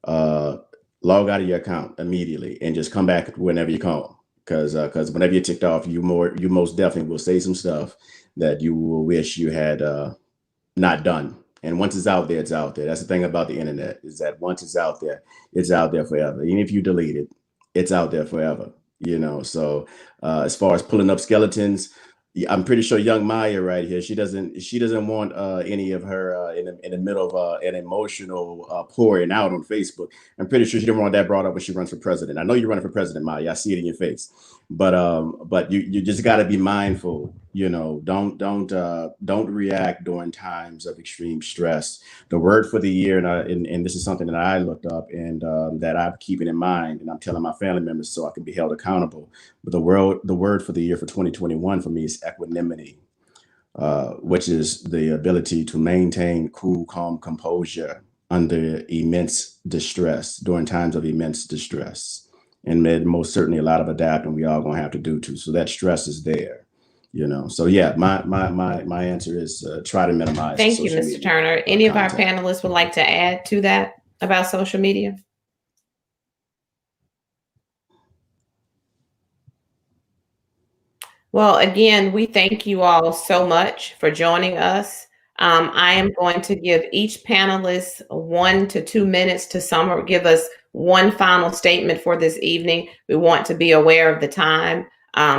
log out of your account immediately and just come back whenever you come. Because whenever you're ticked off, you most definitely will say some stuff that you will wish you had not done. And once it's out there, it's out there. That's the thing about the internet, is that once it's out there forever. Even if you delete it, it's out there forever. So as far as pulling up skeletons, I'm pretty sure young Maya right here, she doesn't want any of her in the middle of an emotional pouring out on Facebook. I'm pretty sure she didn't want that brought up when she runs for president. I know you're running for president, Maya. I see it in your face. But you just got to be mindful. Don't react during times of extreme stress. The word for the year, and this is something that I looked up and that I'm keeping in mind, and I'm telling my family members so I can be held accountable. But the word for the year for 2021 for me is equanimity. which is the ability to maintain cool, calm composure under immense distress, during times of immense distress. And most certainly a lot of adapting we all gonna have to do too. So that stress is there, you know. So yeah, my answer is try to minimize. Thank you, social Mr. media Turner. Any of our contact. panelists would like to add to that about social media? Well, again, we thank you all so much for joining us. I am going to give each panelist 1 to 2 minutes to give us one final statement for this evening. We want to be aware of the time.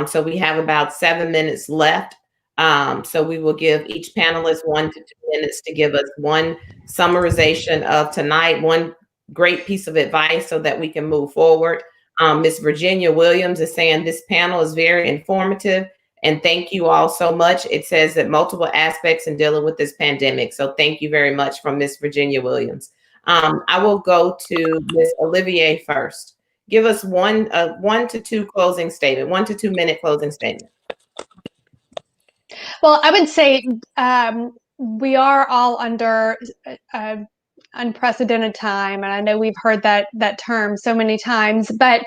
So we have about 7 minutes left. So we will give each panelist 1 to 2 minutes to give us one summarization of tonight, one great piece of advice so that we can move forward. Ms. Virginia Williams is saying this panel is very informative and thank you all so much. It says that multiple aspects in dealing with this pandemic. So thank you very much from Ms. Virginia Williams. I will go to Ms. Olivier first. Give us 1 to 2 closing statement, 1 to 2 minute closing statement. Well, I would say we are all under unprecedented time, and I know we've heard that term so many times, but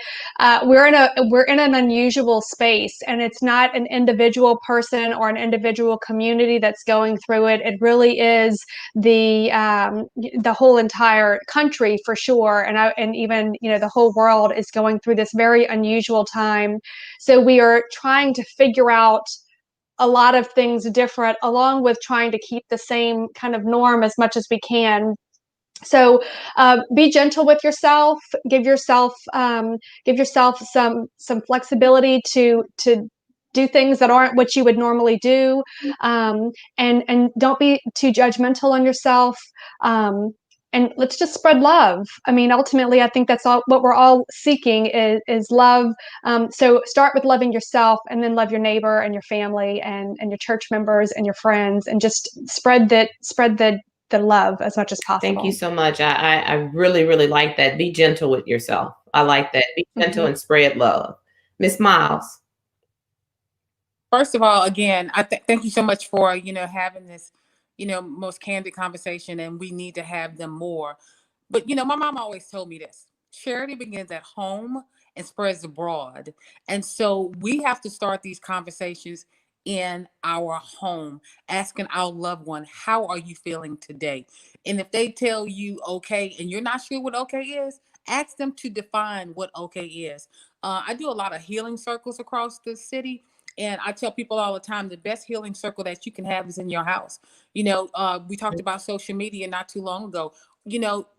we're in an unusual space, and it's not an individual person or an individual community that's going through it. It really is the whole entire country for sure, and even the whole world is going through this very unusual time. So we are trying to figure out a lot of things different, along with trying to keep the same kind of norm as much as we can. So be gentle with yourself. Give yourself some flexibility to do things that aren't what you would normally do, and don't be too judgmental on yourself. And let's just spread love. I mean, ultimately, I think that's all what we're all seeking is love. So start with loving yourself, and then love your neighbor and your family and your church members and your friends, and just spread the love as much as possible. Thank you so much. I really, really like that. Be gentle with yourself. I like that. Be gentle and spread love. Ms. Miles. First of all, again, I thank you so much for, having this, most candid conversation, and we need to have them more. But, my mom always told me this: charity begins at home and spreads abroad. And so we have to start these conversations in our home, asking our loved one, how are you feeling today? And if they tell you okay, and you're not sure what okay is, ask them to define what okay is. I do a lot of healing circles across the city. And I tell people all the time, the best healing circle that you can have is in your house. We talked about social media not too long ago.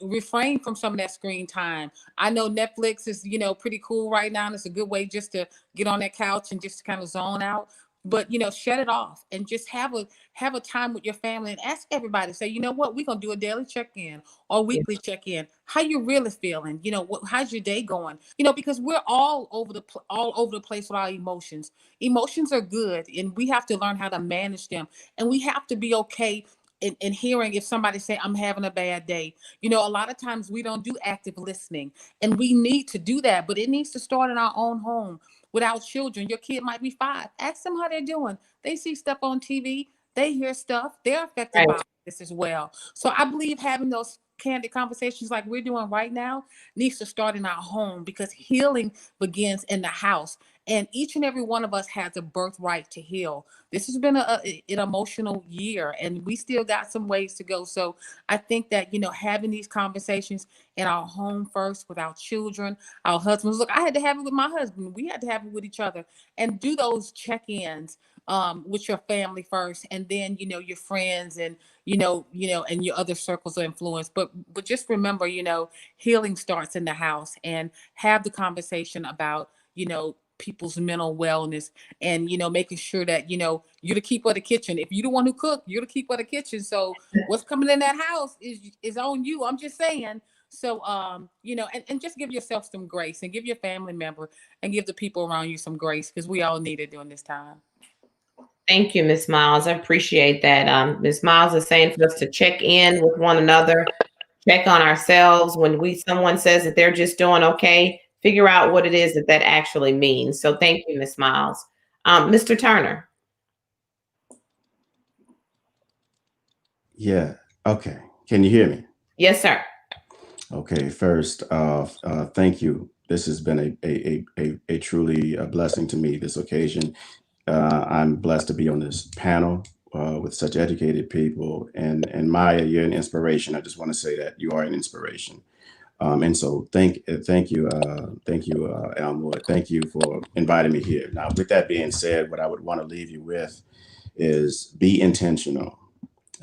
Refrain from some of that screen time. I know Netflix is, pretty cool right now. And it's a good way just to get on that couch and just kind of zone out. But, shut it off and just have a time with your family, and ask everybody, say, you know what, we're going to do a daily check-in or weekly check-in. How you really feeling? How's your day going? Because we're all over the place with our emotions. Emotions are good, and we have to learn how to manage them. And we have to be okay in hearing if somebody say, I'm having a bad day. A lot of times we don't do active listening, and we need to do that, but it needs to start in our own home. With our children, your kid might be 5. Ask them how they're doing. They see stuff on TV. They hear stuff. They're affected by this as well. So I believe having those candid conversations like we're doing right now needs to start in our home, because healing begins in the house. And each and every one of us has a birthright to heal. This has been an emotional year, and we still got some ways to go. So I think that, having these conversations in our home first with our children, our husbands. Look, I had to have it with my husband. We had to have it with each other, and do those check-ins with your family first, and then, your friends and, and your other circles of influence. But just remember, healing starts in the house, and have the conversation about, people's mental wellness, and making sure that you're the keeper of the kitchen. If you're the one who cook, you're the keeper of the kitchen. So what's coming in that house is on you. I'm just saying. So and just give yourself some grace, and give your family member and give the people around you some grace, because we all need it during this time. Thank you, Ms. Miles. I appreciate that. Ms. Miles is saying for us to check in with one another, check on ourselves. When someone says that they're just doing okay, figure out what it is that actually means. So thank you, Ms. Miles. Mr. Turner. Yeah. Okay. Can you hear me? Yes, sir. Okay. First, thank you. This has been a truly a blessing to me, this occasion. I'm blessed to be on this panel with such educated people. And Maya, you're an inspiration. I just want to say that you are an inspiration. And so thank you, Elmwood. Thank you for inviting me here. Now, with that being said, what I would want to leave you with is be intentional.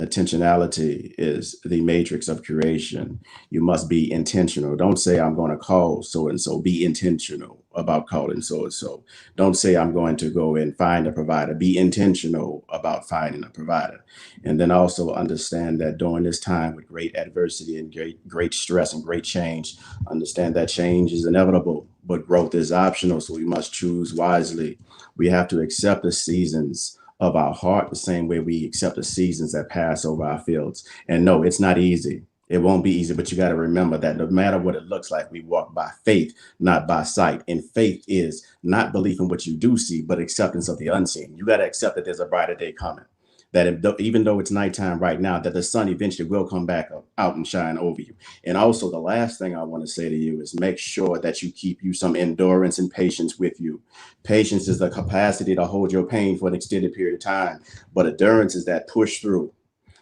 Intentionality is the matrix of creation. You must be intentional. Don't say, I'm going to call so and so. Be intentional about calling so and so. Don't say, I'm going to go and find a provider. Be intentional about finding a provider. And then also understand that during this time with great adversity and great stress and great change, understand that change is inevitable, but growth is optional. So we must choose wisely. We have to accept the seasons of our heart the same way we accept the seasons that pass over our fields. And no, it's not easy. It won't be easy, but you got to remember that no matter what it looks like, we walk by faith, not by sight. And faith is not belief in what you do see, but acceptance of the unseen. You got to accept that there's a brighter day coming, that even though it's nighttime right now, that the sun eventually will come back out and shine over you. And also the last thing I want to say to you is make sure that you keep some endurance and patience with you. Patience is the capacity to hold your pain for an extended period of time, but endurance is that push through.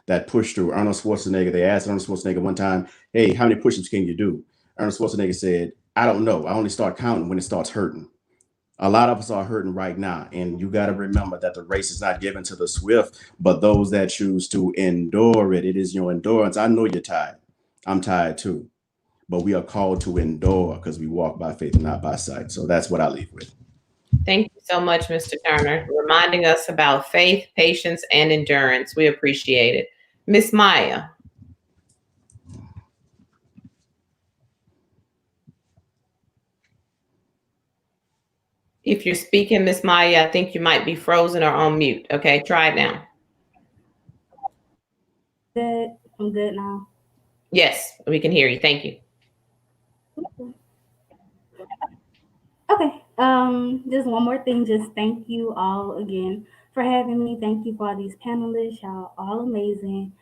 Arnold Schwarzenegger, they asked Arnold Schwarzenegger one time, hey, how many push-ups can you do? Arnold Schwarzenegger said, I don't know. I only start counting when it starts hurting. A lot of us are hurting right now. And you got to remember that the race is not given to the swift, but those that choose to endure it. It is your endurance. I know you're tired. I'm tired too. But we are called to endure because we walk by faith and not by sight. So that's what I leave with. Thank you so much, Mr. Turner, reminding us about faith, patience, and endurance. We appreciate it. Miss Maya. If you're speaking, Miss Maya, I think you might be frozen or on mute. Okay, try it now. Good. I'm good now. Yes, we can hear you. Thank you. Okay. Just one more thing. Just thank you all again for having me. Thank you for all these panelists. Y'all all amazing.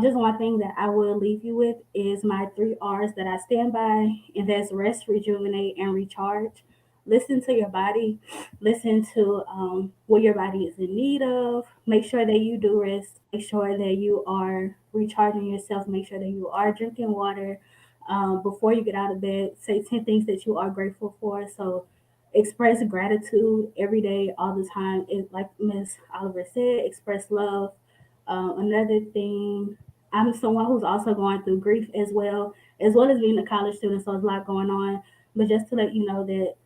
Just one thing that I will leave you with is my 3 R's that I stand by, and that's rest, rejuvenate, and recharge. Listen to your body. Listen to what your body is in need of. Make sure that you do rest. Make sure that you are recharging yourself. Make sure that you are drinking water. Before you get out of bed, say 10 things that you are grateful for. So express gratitude every day, all the time. It, like Miss Oliver said, express love. Another thing, I'm someone who's also going through grief as well as being a college student. So there's a lot going on. But just to let you know that,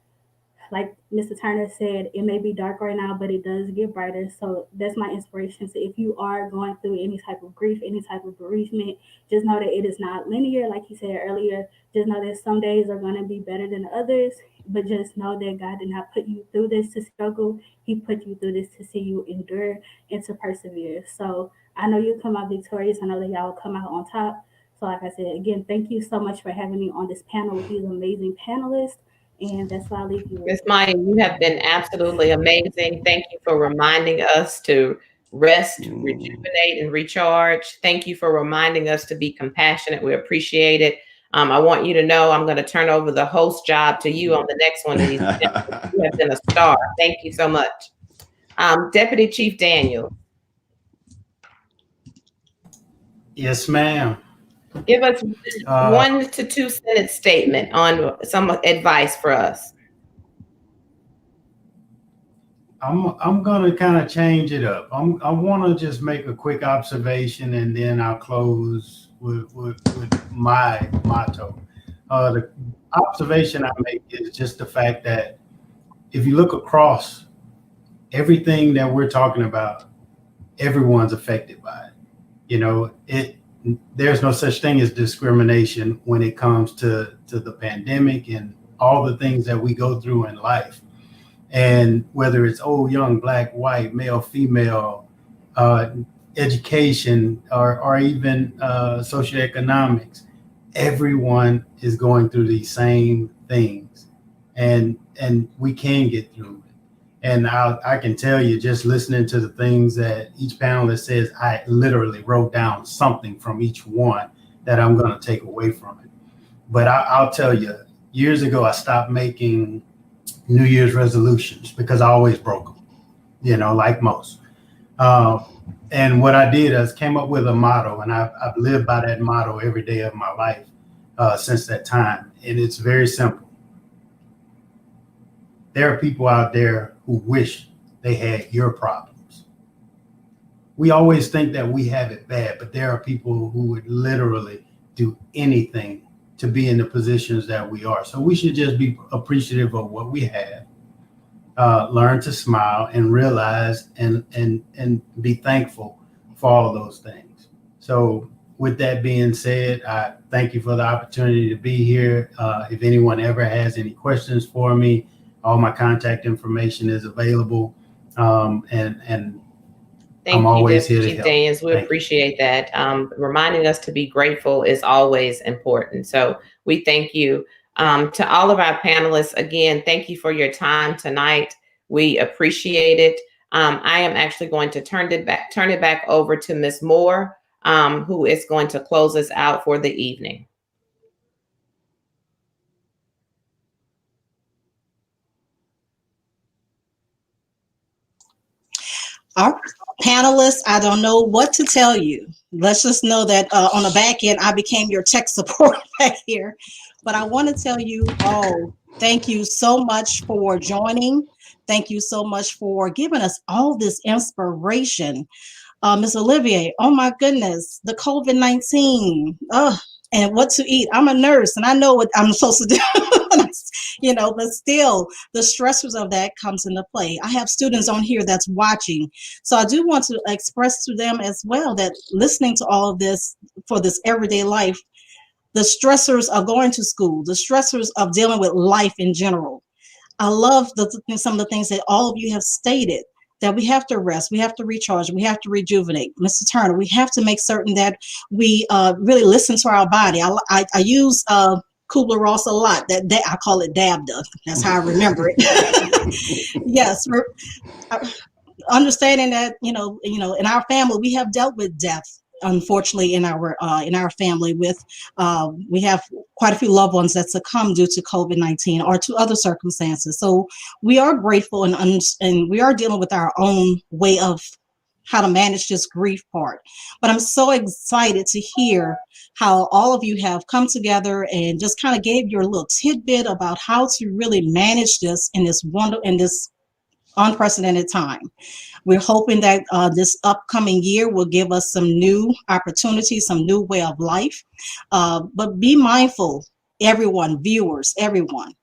like Mr. Turner said, it may be dark right now, but it does get brighter. So that's my inspiration. So if you are going through any type of grief, any type of bereavement, just know that it is not linear. Like you said earlier, just know that some days are going to be better than others. But just know that God did not put you through this to struggle. He put you through this to see you endure and to persevere. So I know you'll come out victorious. I know that y'all will come out on top. So like I said, again, thank you so much for having me on this panel with these amazing panelists. And that's why I leave you with. Ms. Maya, you have been absolutely amazing. Thank you for reminding us to rest, rejuvenate, and recharge. Thank you for reminding us to be compassionate. We appreciate it. I want you to know I'm going to turn over the host job to you on the next one of these. You have been a star. Thank you so much. Deputy Chief Daniel. Yes, ma'am. Give us 1 to 2 sentence statement on some advice for us. I'm gonna kind of change it up. I want to just make a quick observation, and then I'll close with my motto. The observation I make is just the fact that if you look across everything that we're talking about, everyone's affected by it. You know, there's no such thing as discrimination when it comes to the pandemic and all the things that we go through in life. And whether it's old, young, black, white, male, female, education, or even socioeconomics, everyone is going through these same things, and we can get through it. And I can tell you, just listening to the things that each panelist says, I literally wrote down something from each one that I'm going to take away from it. But I'll tell you, years ago, I stopped making New Year's resolutions because I always broke them, you know, like most. And what I did is came up with a motto, and I've lived by that motto every day of my life since that time. And it's very simple. There are people out there who wish they had your problems. We always think that we have it bad, but there are people who would literally do anything to be in the positions that we are. So we should just be appreciative of what we have, learn to smile and realize and be thankful for all of those things. So with that being said, I thank you for the opportunity to be here. If anyone ever has any questions for me, all my contact information is available. And I'm always here to Chief help. Daniels. We Thank you. appreciate that. Reminding us to be grateful is always important. So we thank you. To all of our panelists, again, thank you for your time tonight. We appreciate it. I am actually going to turn it back over to Ms. Moore, who is going to close us out for the evening. Our panelists, I don't know what to tell you. Let's just know that on the back end, I became your tech support back here. But I want to tell you all, thank you so much for joining. Thank you so much for giving us all this inspiration. Ms. Olivier, oh my goodness, the COVID-19, and what to eat. I'm a nurse and I know what I'm supposed to do, you know, but still the stressors of that comes into play. I have students on here that's watching. So I do want to express to them as well that listening to all of this for this everyday life, the stressors of going to school, the stressors of dealing with life in general. I love some of the things that all of you have stated, that we have to rest, we have to recharge, we have to rejuvenate. Mr. Turner, we have to make certain that we really listen to our body. I use Kubler-Ross a lot. That I call it DABDA. That's how I remember it. Yes, we're understanding that you know, in our family we have dealt with death. Unfortunately, in our family, with we have quite a few loved ones that succumb due to COVID-19 or to other circumstances. So we are grateful and we are dealing with our own way of how to manage this grief part. But I'm so excited to hear how all of you have come together and just kind of gave your little tidbit about how to really manage this in this unprecedented time. We're hoping that this upcoming year will give us some new opportunities, some new way of life. But be mindful, everyone, viewers, everyone,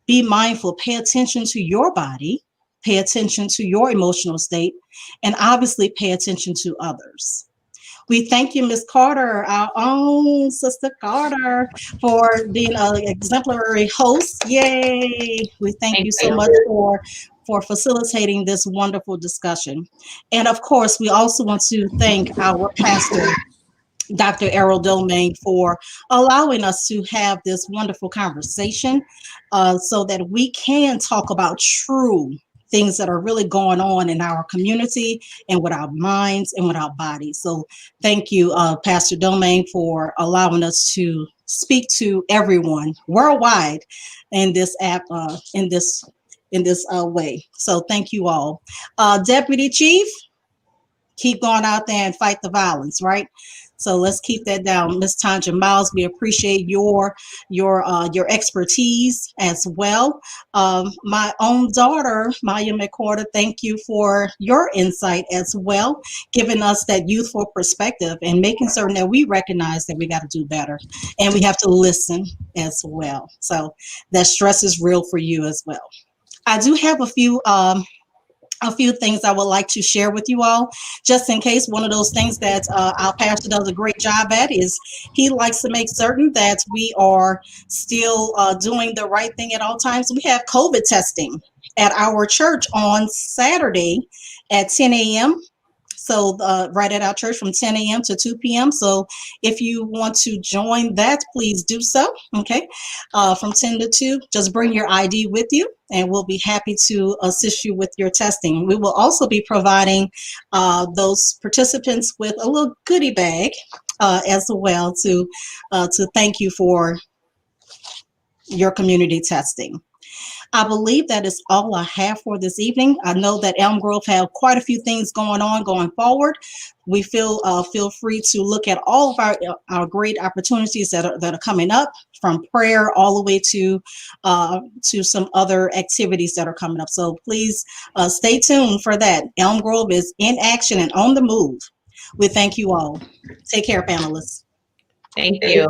be mindful, pay attention to your body, pay attention to your emotional state, and obviously pay attention to others. We thank you, Ms. Carter, our own Sister Carter, for being an exemplary host. Yay! We thank you so much for facilitating this wonderful discussion. And of course, we also want to thank our pastor, Dr. Errol Domain, for allowing us to have this wonderful conversation so that we can talk about true things that are really going on in our community and with our minds and with our bodies. So thank you, Pastor Domain, for allowing us to speak to everyone worldwide in this app, in this way. So thank you all. Deputy Chief, keep going out there and fight the violence, right? So let's keep that down. Ms. Tanja Miles, we appreciate your expertise as well. My own daughter, Maya McCorder, thank you for your insight as well, giving us that youthful perspective and making certain that we recognize that we got to do better and we have to listen as well. So that stress is real for you as well. I do have a few things I would like to share with you all, just in case. One of those things that our pastor does a great job at is he likes to make certain that we are still doing the right thing at all times. We have COVID testing at our church on Saturday at 10 a.m. So right at our church from 10 a.m. to 2 p.m. So if you want to join that, please do so. Okay, from 10 to 2, just bring your ID with you, and we'll be happy to assist you with your testing. We will also be providing those participants with a little goodie bag as well to thank you for your community testing. I believe that is all I have for this evening. I know that Elm Grove have quite a few things going on going forward. We feel free to look at all of our great opportunities that are coming up, from prayer all the way to some other activities that are coming up. So please stay tuned for that. Elm Grove is in action and on the move. We thank you all. Take care, panelists. Thank you.